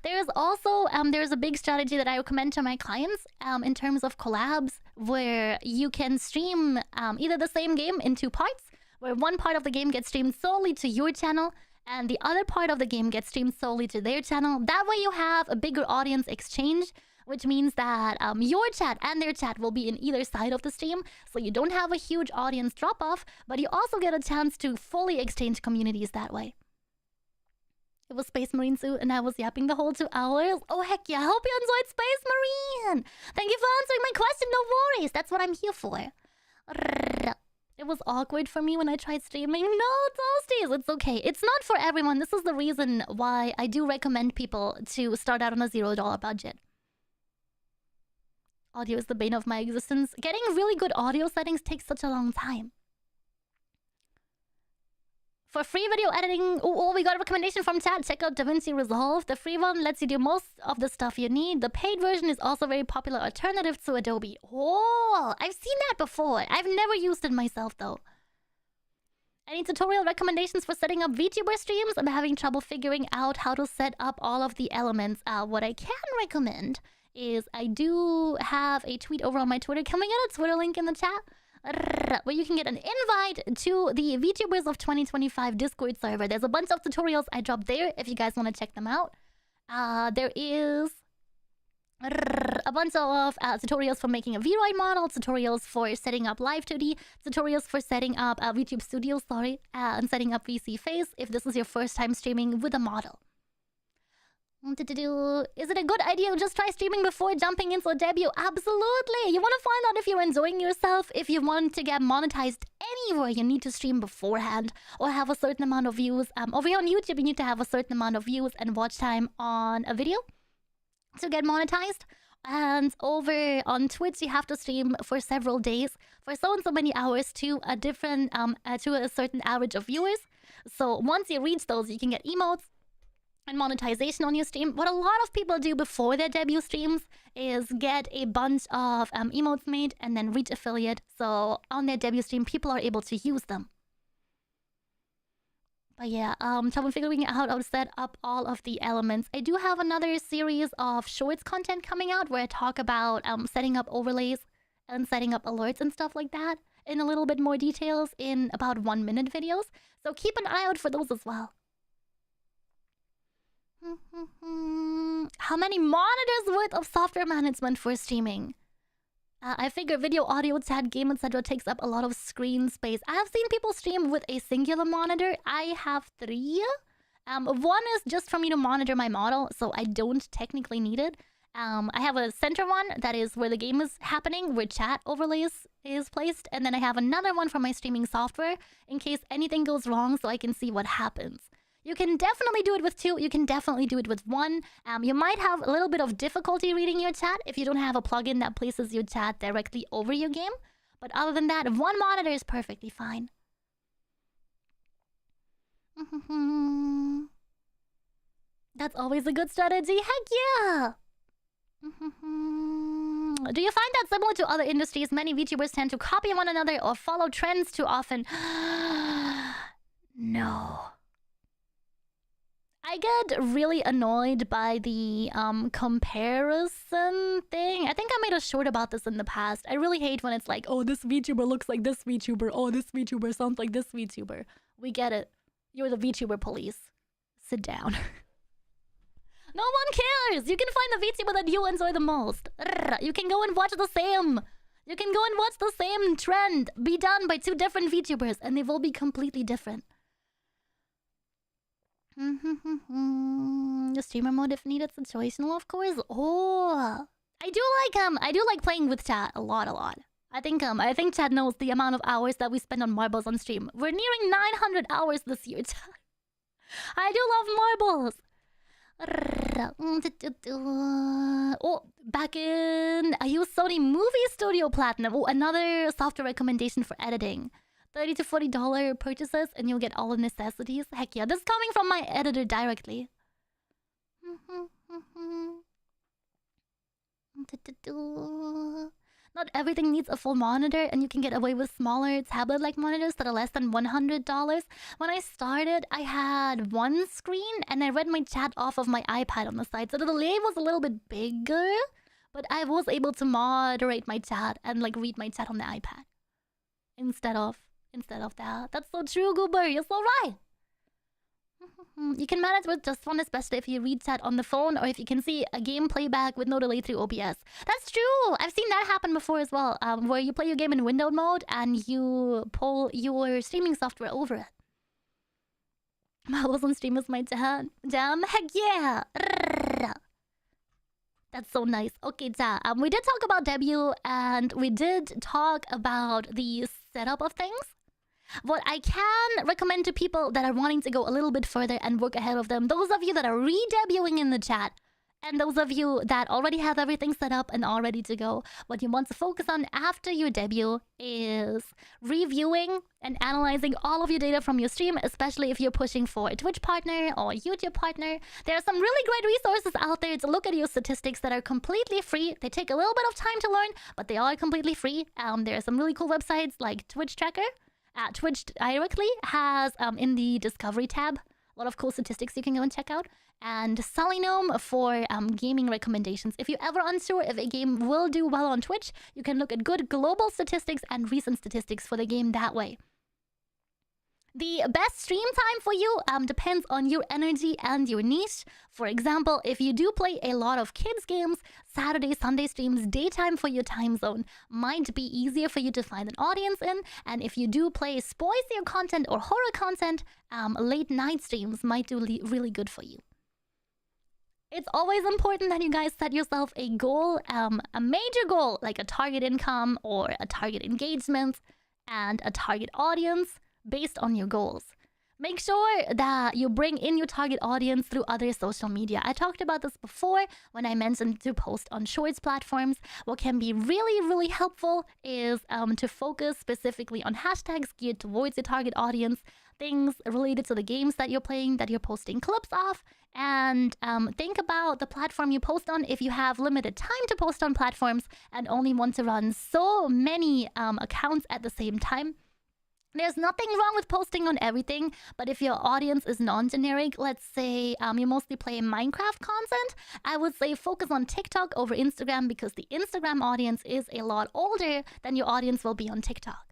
There's also there's a big strategy that I recommend to my clients in terms of collabs where you can stream either the same game in two parts, where one part of the game gets streamed solely to your channel and the other part of the game gets streamed solely to their channel. That way you have a bigger audience exchange, which means that your chat and their chat will be in either side of the stream, so you don't have a huge audience drop-off, but you also get a chance to fully exchange communities that way. It was Space Marine suit and I was yapping the whole 2 hours. Oh heck yeah, I hope you enjoyed Space Marine! Thank you for answering my question, no worries, that's what I'm here for. It was awkward for me when I tried streaming. No, Toasties, it's okay. It's not for everyone. This is the reason why I do recommend people to start out on a $0 budget. Audio is the bane of my existence. Getting really good audio settings takes such a long time. For free video editing, we got a recommendation from chat. Check out DaVinci Resolve. The free one lets you do most of the stuff you need. The paid version is also a very popular alternative to Adobe. Oh, I've seen that before. I've never used it myself though. Any tutorial recommendations for setting up VTuber streams? I'm having trouble figuring out how to set up all of the elements. What I can recommend is I do have a tweet over on my Twitter. Can we get a Twitter link in the chat? Where you can get an invite to the VTubers of 2025 Discord server. There's a bunch of tutorials I dropped there if you guys want to check them out. There is a bunch of tutorials for making a VRoid model, tutorials for setting up Live 2D, tutorials for setting up VTube Studio, and setting up VC Face if this is your first time streaming with a model. Is it a good idea to just try streaming before jumping into a debut? Absolutely! You want to find out if you're enjoying yourself. If you want to get monetized anywhere, you need to stream beforehand or have a certain amount of views. Over here on YouTube, you need to have a certain amount of views and watch time on a video to get monetized. And over on Twitch, you have to stream for several days for so and so many hours to a different to a certain average of viewers. So once you reach those, you can get emotes and monetization on your stream. What a lot of people do before their debut streams is get a bunch of emotes made and then reach affiliate. So on their debut stream, people are able to use them. But yeah, trouble figuring out how to set up all of the elements. I do have another series of shorts content coming out where I talk about setting up overlays and setting up alerts and stuff like that in a little bit more details in about 1-minute videos. So keep an eye out for those as well. How many monitors worth of software management for streaming? I figure video, audio, chat, game, etc. takes up a lot of screen space. I have seen people stream with a singular monitor. I have 3. One is just for me to monitor my model, so I don't technically need it. I have a center one that is where the game is happening, where chat overlays is placed. And then I have another one for my streaming software in case anything goes wrong so I can see what happens. You can definitely do it with 2. You can definitely do it with 1. You might have a little bit of difficulty reading your chat if you don't have a plugin that places your chat directly over your game. But other than that, 1 monitor is perfectly fine. That's always a good strategy. Heck yeah! Do you find that similar to other industries, many VTubers tend to copy one another or follow trends too often? No. I get really annoyed by the comparison thing. I think I made a short about this in the past. I really hate when it's like, oh, this VTuber looks like this VTuber. Oh, this VTuber sounds like this VTuber. We get it. You're the VTuber police. Sit down. No one cares. You can find the VTuber that you enjoy the most. You can go and watch the same. You can go and watch the same trend be done by 2 different VTubers and they will be completely different. The streamer mode if needed, situational, of course. Oh, I do like playing with chat a lot. I think chat knows the amount of hours that we spend on marbles on stream. We're nearing 900 hours this year, chat. I do love marbles. Oh, back in I use Sony Movie Studio Platinum. Oh, another software recommendation for editing. $30 to $40 purchases and you'll get all the necessities. Heck yeah, this is coming from my editor directly. Not everything needs a full monitor and you can get away with smaller tablet-like monitors that are less than $100. When I started, I had 1 screen and I read my chat off of my iPad on the side. So the delay was a little bit bigger, but I was able to moderate my chat and like read my chat on the iPad. Instead of that. That's so true, Goober. You're so right. You can manage with just one, especially if you read chat on the phone or if you can see a game playback with no delay through OBS. That's true. I've seen that happen before as well, where you play your game in windowed mode and you pull your streaming software over it. Marbles on stream is my jam. Heck yeah. That's so nice. Okay, we did talk about debut and we did talk about the setup of things. What I can recommend to people that are wanting to go a little bit further and work ahead of them, those of you that are re-debuting in the chat, and those of you that already have everything set up and all ready to go, what you want to focus on after your debut is reviewing and analyzing all of your data from your stream, especially if you're pushing for a Twitch partner or a YouTube partner. There are some really great resources out there to look at your statistics that are completely free. They take a little bit of time to learn, but they are completely free. There are some really cool websites like Twitch Tracker. Twitch directly has, in the Discovery tab, A lot of cool statistics you can go and check out. And Selenium for gaming recommendations. If you're ever unsure if a game will do well on Twitch, you can look at good global statistics and recent statistics for the game that way. The best stream time for you depends on your energy and your niche. For example, if you do play a lot of kids games, Saturday, Sunday streams, daytime for your time zone might be easier for you to find an audience in. And if you do play spicier content or horror content, late night streams might do really good for you. It's always important that you guys set yourself a goal, a major goal, like a target income or a target engagement and a target audience based on your goals. Make sure that you bring in your target audience through other social media. I talked about this before when I mentioned to post on shorts platforms. What can be really helpful is to focus specifically on hashtags geared towards your target audience, things related to the games that you're playing, that you're posting clips of, and think about the platform you post on. If you have limited time to post on platforms and only want to run so many accounts at the same time, there's nothing wrong with posting on everything, but if your audience is non-generic, let's say you mostly play Minecraft content, I would say focus on TikTok over Instagram because the Instagram audience is a lot older than your audience will be on TikTok.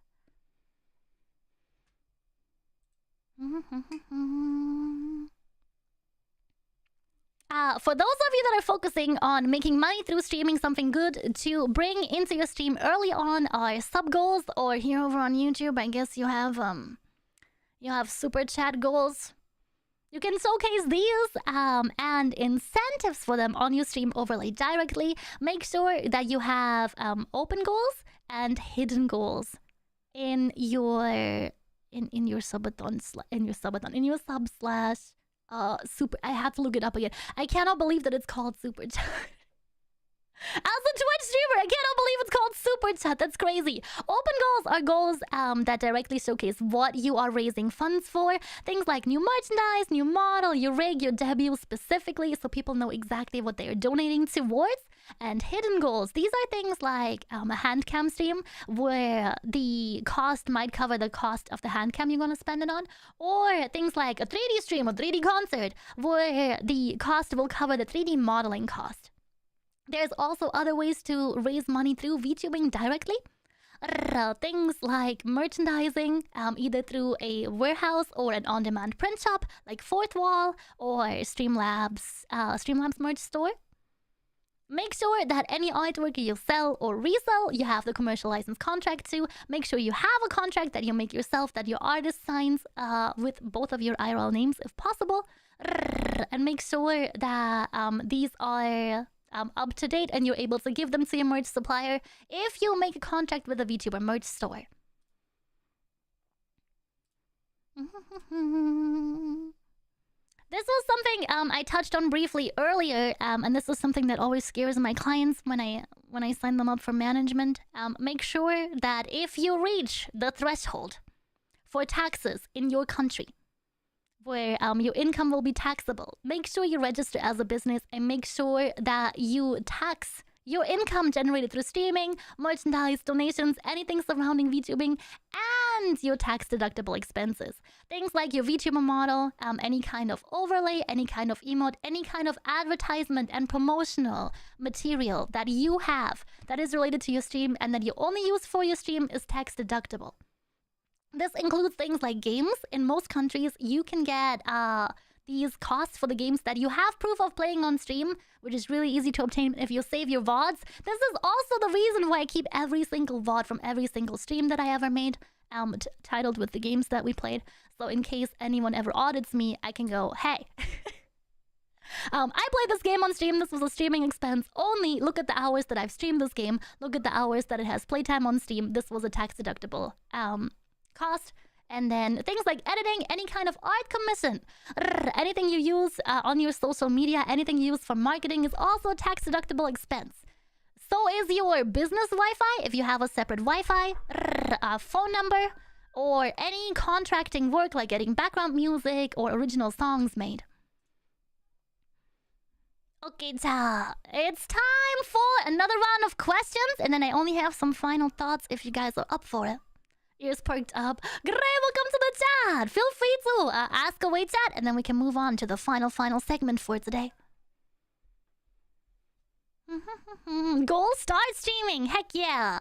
For those of you that are focusing on making money through streaming, something good to bring into your stream early on are sub goals, or here over on YouTube, I guess you have super chat goals. You can showcase these and incentives for them on your stream overlay directly. Make sure that you have open goals and hidden goals in your subathon super. I have to look it up again. I cannot believe that it's called super chat. As a Twitch streamer, I cannot believe it's called super chat. That's crazy. Open goals are goals that directly showcase what you are raising funds for. Things like new merchandise, new model, your rig, your debut specifically, so people know exactly what they are donating towards. And hidden goals, these are things like a hand cam stream where the cost might cover the cost of the hand cam you're going to spend it on, or things like a 3D stream or 3D concert where the cost will cover the 3D modeling cost. There's also other ways to raise money through VTubing directly. Things like merchandising, either through a warehouse or an on-demand print shop like Fourth Wall or Streamlabs merch store. Make sure that any artwork you sell or resell, you have the commercial license contract to. Make sure you have a contract that you make yourself, that your artist signs with both of your IRL names if possible. And make sure that these are up to date and you're able to give them to your merch supplier if you make a contract with a VTuber merch store. This was something I touched on briefly earlier, and this is something that always scares my clients when I sign them up for management. Make sure that if you reach the threshold for taxes in your country, where your income will be taxable, make sure you register as a business and make sure that you tax your income generated through streaming, merchandise, donations, anything surrounding VTubing, and your tax-deductible expenses. Things like your VTuber model, any kind of overlay, any kind of emote, any kind of advertisement and promotional material that you have that is related to your stream and that you only use for your stream is tax-deductible. This includes things like games. In most countries, you can get these costs for the games that you have proof of playing on stream, which is really easy to obtain if you save your VODs. This is also the reason why I keep every single VOD from every single stream that I ever made, titled with the games that we played. So in case anyone ever audits me, I can go, hey, I played this game on stream. This was a streaming expense only. Look at the hours that I've streamed this game. Look at the hours that it has playtime on Steam. This was a tax-deductible cost. And then things like editing, any kind of art commission, anything you use on your social media, anything you use for marketing is also a tax-deductible expense. So is your business Wi-Fi, if you have a separate Wi-Fi, phone number, or any contracting work like getting background music or original songs made. Okay, it's time for another round of questions, and then I only have some final thoughts if you guys are up for it. Ears perked up. Great, welcome to the chat. Feel free to ask away, chat, and then we can move on to the final segment for today. Goal, start streaming. Heck yeah.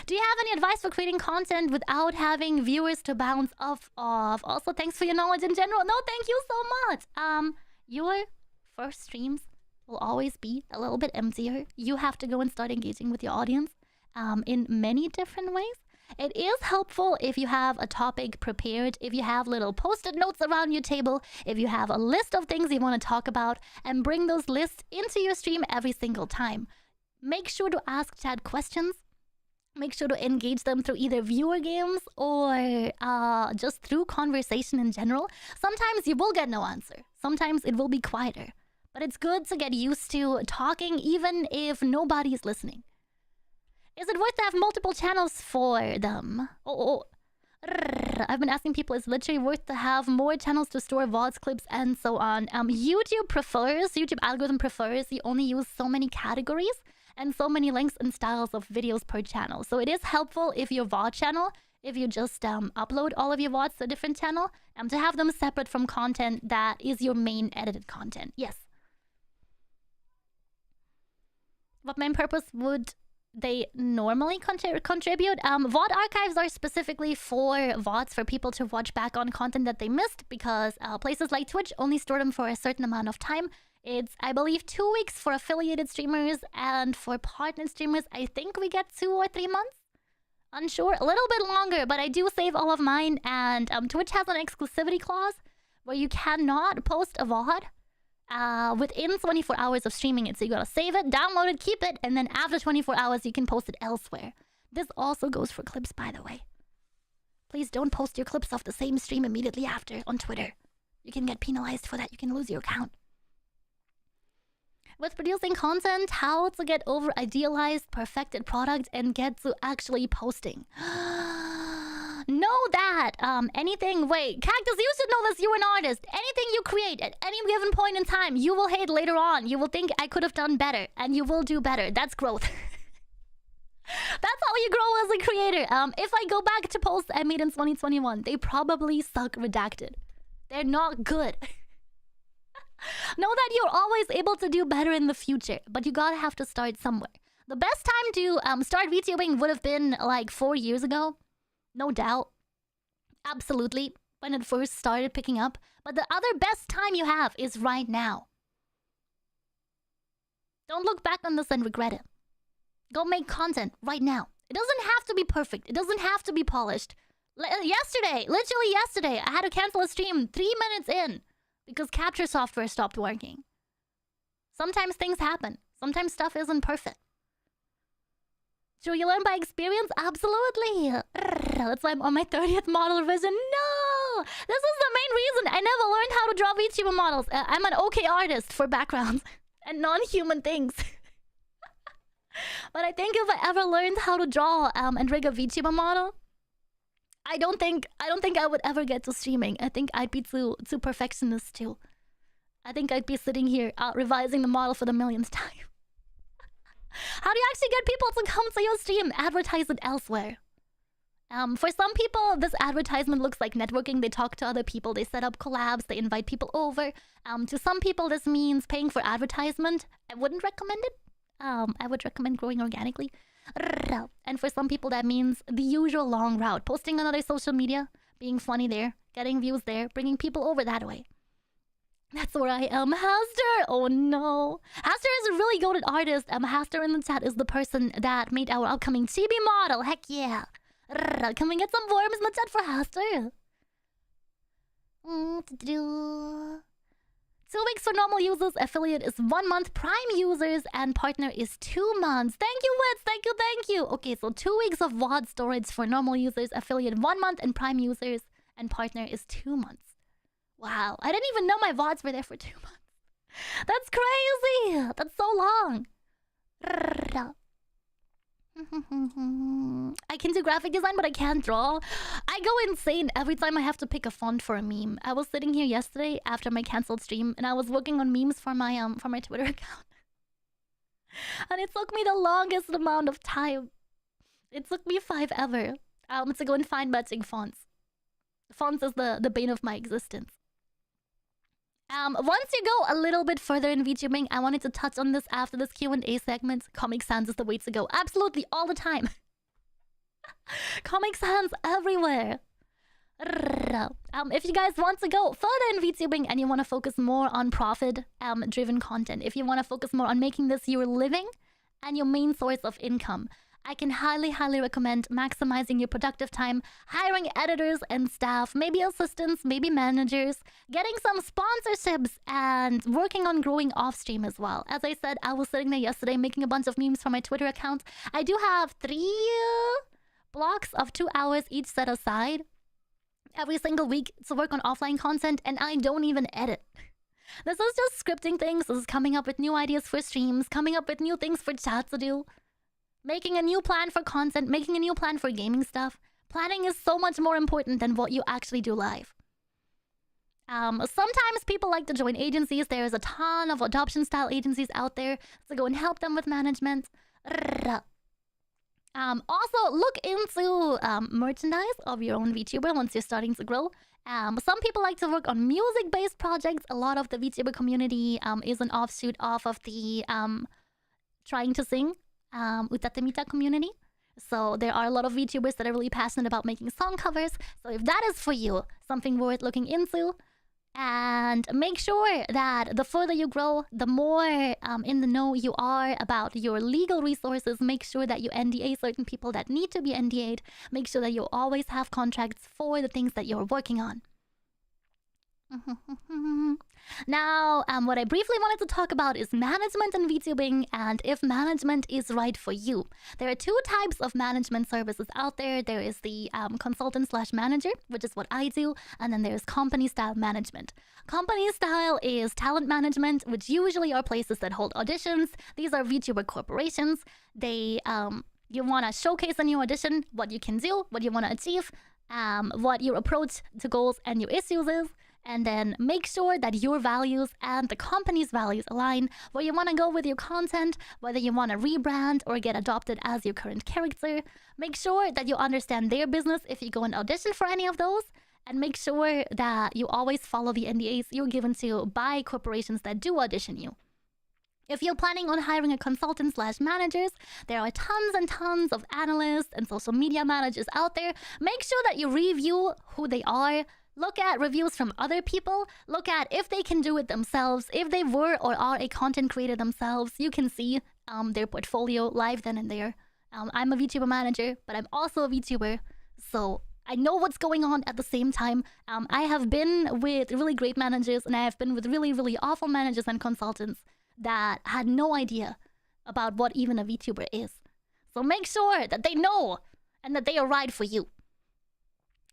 Do you have any advice for creating content without having viewers to bounce off of? Also, thanks for your knowledge in general. No, thank you so much. Your first streams will always be a little bit emptier. You have to go and start engaging with your audience in many different ways. It is helpful if you have a topic prepared, if you have little post-it notes around your table, if you have a list of things you want to talk about, and bring those lists into your stream every single time. Make sure to ask chat questions. Make sure to engage them through either viewer games or just through conversation in general. Sometimes you will get no answer. Sometimes it will be quieter. But it's good to get used to talking even if nobody is listening. Is it worth to have multiple channels for them? I've been asking people, is it literally worth to have more channels to store VODs, clips, and so on? YouTube algorithm prefers you only use so many categories and so many lengths and styles of videos per channel. So it is helpful if your VOD channel, if you just upload all of your VODs to a different channel, to have them separate from content that is your main edited content. Yes. What main purpose would they normally contribute? VOD archives are specifically for VODs, for people to watch back on content that they missed, because places like Twitch only store them for a certain amount of time. It's, I believe, 2 weeks for affiliated streamers, and for partner streamers, I think we get 2 or 3 months. Unsure, a little bit longer, but I do save all of mine, and Twitch has an exclusivity clause where you cannot post a VOD within 24 hours of streaming it. So you gotta save it, download it, keep it, and then after 24 hours you can post it elsewhere. This also goes for clips, by the way. Please don't post your clips off the same stream immediately after on Twitter. You can get penalized for that. You can lose your account. With producing content, how to get over idealized, perfected product and get to actually posting. Know that anything, wait, Cactus, you should know this, you're an artist. Anything you create at any given point in time, you will hate later on. You will think, I could have done better, and you will do better. That's growth. That's how you grow as a creator. If I go back to posts I made in 2021, they probably suck redacted. They're not good. Know that you're always able to do better in the future, but you gotta have to start somewhere. The best time to start VTubing would have been like 4 years ago. No doubt. Absolutely. When it first started picking up. But the other best time you have is right now. Don't look back on this and regret it. Go make content right now. It doesn't have to be perfect. It doesn't have to be polished. Literally yesterday, I had to cancel a stream 3 minutes in because capture software stopped working. Sometimes things happen. Sometimes stuff isn't perfect. Should you learn by experience? Absolutely. That's why I'm on my 30th model revision. No! This is the main reason I never learned how to draw VTuber models. I'm an okay artist for backgrounds and non-human things. But I think if I ever learned how to draw and rig a VTuber model, I don't think I would ever get to streaming. I think I'd be too perfectionist too. I think I'd be sitting here revising the model for the millionth time. How do you actually get people to come to your stream? Advertise it elsewhere. For some people, this advertisement looks like networking. They talk to other people, they set up collabs, they invite people over. To some people, this means paying for advertisement. I wouldn't recommend it. I would recommend growing organically. And for some people, that means the usual long route. Posting on other social media, being funny there, getting views there, bringing people over that way. That's where I am. Haster! Oh no. Haster is a really goated artist. Haster in the chat is the person that made our upcoming chibi model. Heck yeah. Can we get some worms in the chat for Haster? 2 weeks for normal users, affiliate is 1 month, prime users, and partner is 2 months. Thank you, Wits. Thank you. Okay, so 2 weeks of VOD storage for normal users, affiliate 1 month, and prime users, and partner is 2 months. Wow, I didn't even know my VODs were there for 2 months. That's crazy. That's so long. I can do graphic design, but I can't draw. I go insane every time I have to pick a font for a meme. I was sitting here yesterday after my cancelled stream, and I was working on memes for my Twitter account. And it took me the longest amount of time. It took me 5 ever to go and find matching fonts. Fonts is the bane of my existence. Once you go a little bit further in VTubing, I wanted to touch on this after this Q&A segment. Comic Sans is the way to go. Absolutely, all the time. Comic Sans everywhere. If you guys want to go further in VTubing and you want to focus more on profit-driven content, if you want to focus more on making this your living and your main source of income, I can highly, highly recommend maximizing your productive time, hiring editors and staff, maybe assistants, maybe managers, getting some sponsorships, and working on growing off-stream as well. As I said, I was sitting there yesterday making a bunch of memes for my Twitter account. I do have 3 blocks of 2 hours each set aside every single week to work on offline content, and I don't even edit. This is just scripting things. This is coming up with new ideas for streams, coming up with new things for chat to do. Making a new plan for content, making a new plan for gaming stuff. Planning is so much more important than what you actually do live. Sometimes people like to join agencies. There's a ton of adoption-style agencies out there, so go and help them with management. Also, look into merchandise of your own VTuber once you're starting to grow. Some people like to work on music-based projects. A lot of the VTuber community is an offshoot off of the trying to sing Utatemita community. So there are a lot of VTubers that are really passionate about making song covers. So if that is for you, something worth looking into. And make sure that the further you grow, the more in the know you are about your legal resources. Make sure that you NDA certain people that need to be NDA'd. Make sure that you always have contracts for the things that you're working on. Now, what I briefly wanted to talk about is management and VTubing, and if management is right for you. There are 2 types of management services out there. There is the consultant/manager, which is what I do, and then there's company-style management. Company-style is talent management, which usually are places that hold auditions. These are VTuber corporations. They, you want to showcase a new audition, what you can do, what you want to achieve, what your approach to goals and your issues is. And then make sure that your values and the company's values align, where you want to go with your content, whether you want to rebrand or get adopted as your current character. Make sure that you understand their business if you go and audition for any of those. And make sure that you always follow the NDAs you're given to by corporations that do audition you. If you're planning on hiring a consultant/managers, there are tons and tons of analysts and social media managers out there. Make sure that you review who they are. Look at reviews from other people. Look at if they can do it themselves. If they were or are a content creator themselves, you can see their portfolio live then and there. I'm a VTuber manager, but I'm also a VTuber. So I know what's going on at the same time. I have been with really great managers, and I have been with really, really awful managers and consultants that had no idea about what even a VTuber is. So make sure that they know and that they are right for you.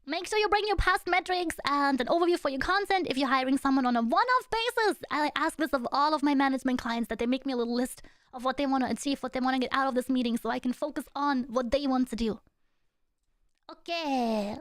Make sure you bring your past metrics and an overview for your content if you're hiring someone on a one-off basis. I ask this of all of my management clients, that they make me a little list of what they want to achieve, what they want to get out of this meeting, so I can focus on what they want to do. Okay.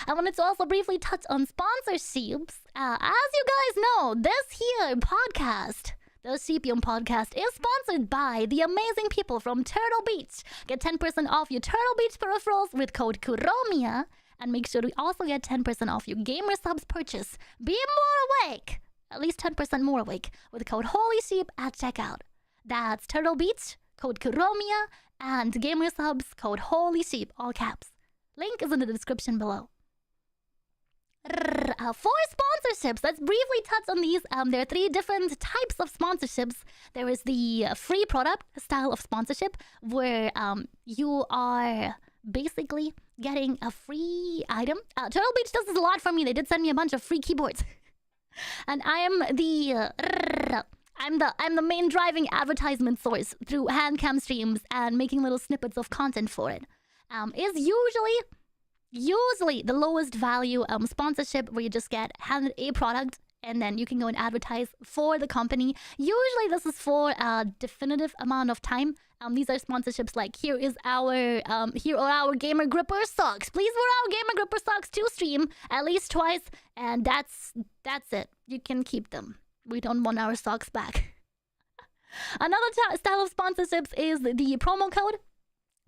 I wanted to also briefly touch on sponsorships. As you guys know, this here podcast, the Sheepium podcast, is sponsored by the amazing people from Turtle Beach. Get 10% off your Turtle Beach peripherals with code KUROMIA. And make sure to also get 10% off your gamer subs purchase. Be more awake, at least 10% more awake, with code HOLYSHEEP at checkout. That's Turtle Beach, code KUROMIA, and gamer subs, code HOLYSHEEP, all caps. Link is in the description below. For sponsorships, let's briefly touch on these. There are 3 different types of sponsorships. There is the free product style of sponsorship, where you are basically getting a free item. Turtle Beach does this a lot for me. They did send me a bunch of free keyboards. And I am I'm the main driving advertisement source through handcam streams and making little snippets of content for it. Is usually the lowest value sponsorship, where you just get handed a product and then you can go and advertise for the company. Usually this is for a definitive amount of time. These are sponsorships like, here are our gamer gripper socks. Please wear our gamer gripper socks to stream at least twice, and that's it. You can keep them. We don't want our socks back. Another style of sponsorships is the promo code,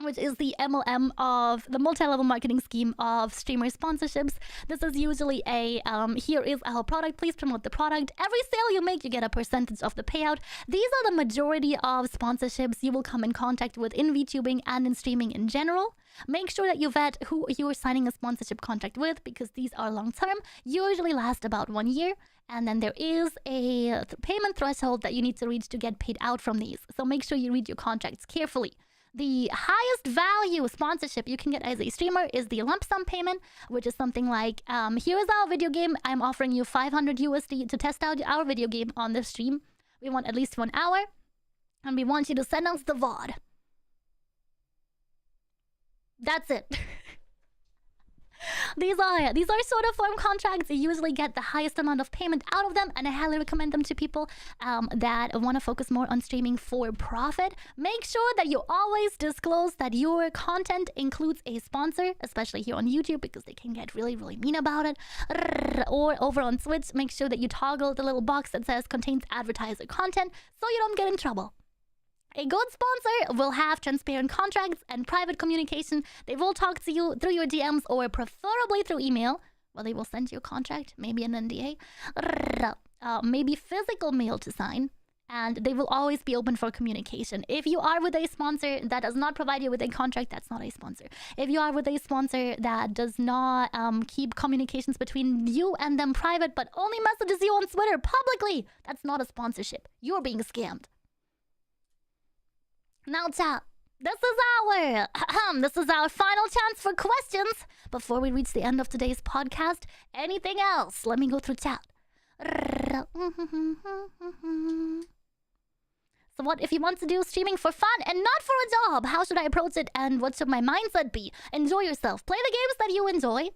which is the MLM of the multi-level marketing scheme of streamer sponsorships. This is usually a, here is our product, please promote the product. Every sale you make, you get a percentage of the payout. These are the majority of sponsorships you will come in contact with in VTubing and in streaming in general. Make sure that you vet who you're signing a sponsorship contract with, because these are long-term, usually last about 1 year. And then there is a payment threshold that you need to reach to get paid out from these. So make sure you read your contracts carefully. The highest value sponsorship you can get as a streamer is the lump sum payment, which is something like, here is our video game. I'm offering you 500 USD to test out our video game on the stream. We want at least 1 hour, and we want you to send us the VOD. That's it. These are sort of form contracts. You usually get the highest amount of payment out of them, and I highly recommend them to people that want to focus more on streaming for profit. Make sure that you always disclose that your content includes a sponsor, especially here on YouTube, because they can get really, really mean about it. Or over on Twitch, make sure that you toggle the little box that says contains advertiser content so you don't get in trouble. A good sponsor will have transparent contracts and private communication. They will talk to you through your DMs or preferably through email. Well, they will send you a contract, maybe an NDA, maybe physical mail to sign. And they will always be open for communication. If you are with a sponsor that does not provide you with a contract, that's not a sponsor. If you are with a sponsor that does not keep communications between you and them private, but only messages you on Twitter publicly, that's not a sponsorship. You're being scammed. Now, chat, this is our final chance for questions before we reach the end of today's podcast. Anything else? Let me go through chat. So what if you want to do streaming for fun and not for a job? How should I approach it, and what should my mindset be? Enjoy yourself. Play the games that you enjoy.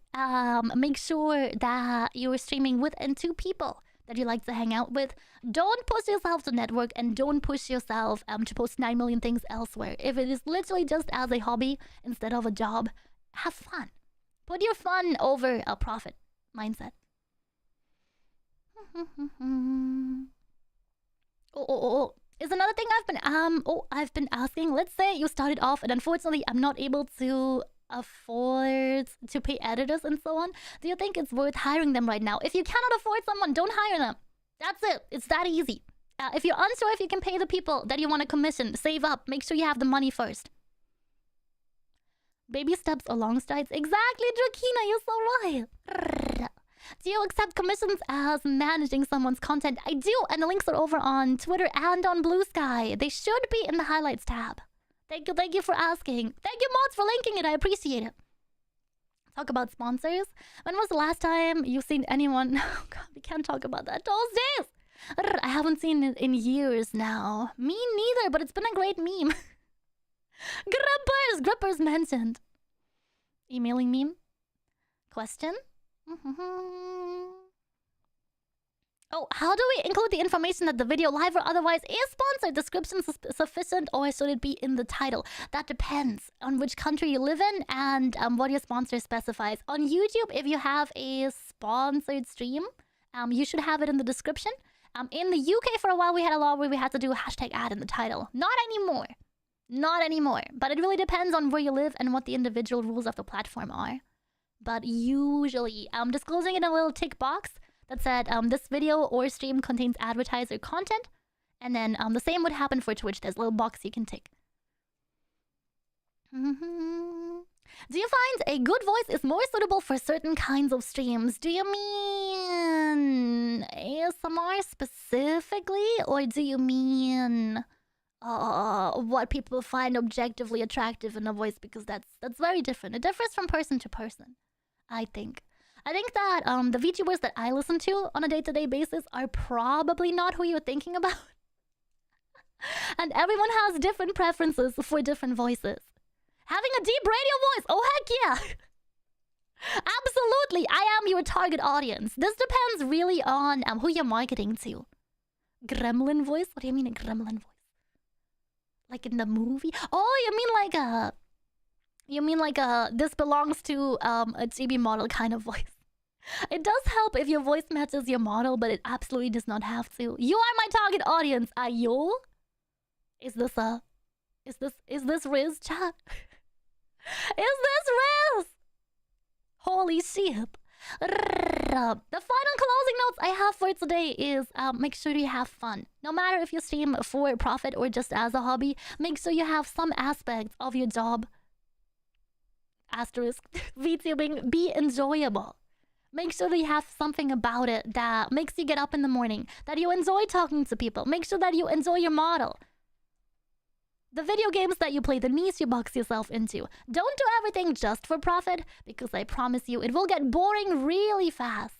Make sure that you're streaming with and to people that you like to hang out with. Don't push yourself to network, and don't push yourself to post 9 million things elsewhere. If it is literally just as a hobby instead of a job, have fun. Put your fun over a profit mindset. Is another thing I've been asking. Let's say you started off and unfortunately I'm not able to afford to pay editors and so on. Do you think it's worth hiring them right now? If you cannot afford someone, don't hire them. That's it. It's that easy. If you're unsure if you can pay the people that you want to commission, save up. Make sure you have the money first. Baby steps or long strides. Exactly, Drakina, you're so right. Do you accept commissions as managing someone's content? I do, and the links are over on Twitter and on Blue Sky. They should be in the highlights tab. Thank you for asking. Thank you, mods, for linking it. I appreciate it. Talk about sponsors. When was the last time you've seen anyone? Oh God, we can't talk about that. Those days. I haven't seen it in years now. Me neither, but it's been a great meme. Grippers mentioned. Emailing meme. Question? Oh, how do we include the information that the video live or otherwise is sponsored? Description sufficient, or should it be in the title? That depends on which country you live in and what your sponsor specifies. On YouTube, if you have a sponsored stream, you should have it in the description. In the UK, for a while, we had a law where we had to do a hashtag ad in the title. Not anymore. Not anymore. But it really depends on where you live and what the individual rules of the platform are. But usually, disclosing in a little tick box that said this video or stream contains advertiser content. And then the same would happen for Twitch. There's a little box you can tick. Do you find a good voice is more suitable for certain kinds of streams? Do you mean ASMR specifically? Or do you mean what people find objectively attractive in a voice? Because that's very different. It differs from person to person, I think. I think that the VTubers that I listen to on a day-to-day basis are probably not who you're thinking about. And everyone has different preferences for different voices. Having a deep radio voice, oh heck yeah! Absolutely, I am your target audience. This depends really on who you're marketing to. Gremlin voice? What do you mean a gremlin voice? Like in the movie? Oh, you mean like a this belongs to a GB model kind of voice. It does help if your voice matches your model, but it absolutely does not have to. You are my target audience, ayo? Is this Riz, chat? Is this Riz? Holy shit. The final closing notes I have for today is make sure you have fun. No matter if you stream for profit or just as a hobby, make sure you have some aspects of your job, asterisk, VTubing, be enjoyable. Make sure that you have something about it that makes you get up in the morning, that you enjoy talking to people. Make sure that you enjoy your model. The video games that you play, the niche you box yourself into. Don't do everything just for profit, because I promise you, it will get boring really fast.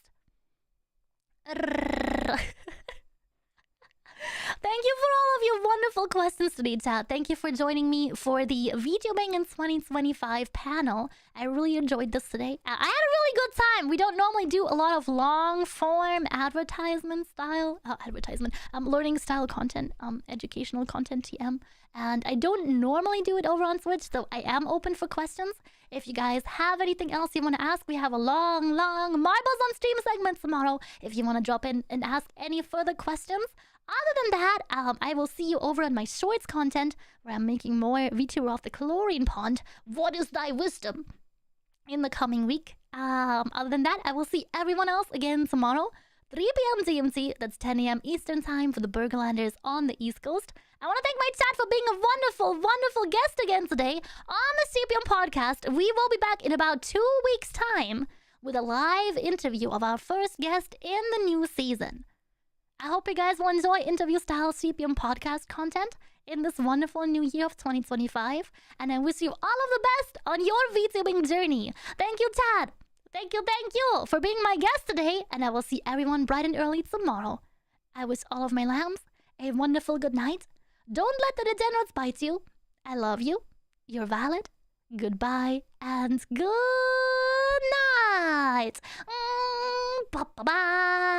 Thank you for all of your wonderful questions today, chat. Thank you for joining me for the VTubing in 2025 panel. I really enjoyed this today. I had a really good time. We don't normally do a lot of long-form advertisement style, learning style content, educational content, TM. And I don't normally do it over on Twitch, so I am open for questions. If you guys have anything else you want to ask, we have a long Marbles on Stream segment tomorrow. If you want to drop in and ask any further questions. Other than that, I will see you over on my shorts content, where I'm making more VTuber off the chlorine pond. What is thy wisdom? In the coming week. Other than that, I will see everyone else again tomorrow, 3 p.m. GMT. That's 10 a.m. Eastern time for the Burgerlanders on the East Coast. I want to thank my chat for being a wonderful guest again today on the Sheepium podcast. We will be back in about 2 weeks' time with a live interview of our first guest in the new season. I hope you guys will enjoy interview-style Sheepium podcast content in this wonderful new year of 2025. And I wish you all of the best on your VTubing journey. Thank you, Tad. Thank you for being my guest today. And I will see everyone bright and early tomorrow. I wish all of my lambs a wonderful good night. Don't let the degenerates bite you. I love you. You're valid. Goodbye and good night. Bye-bye.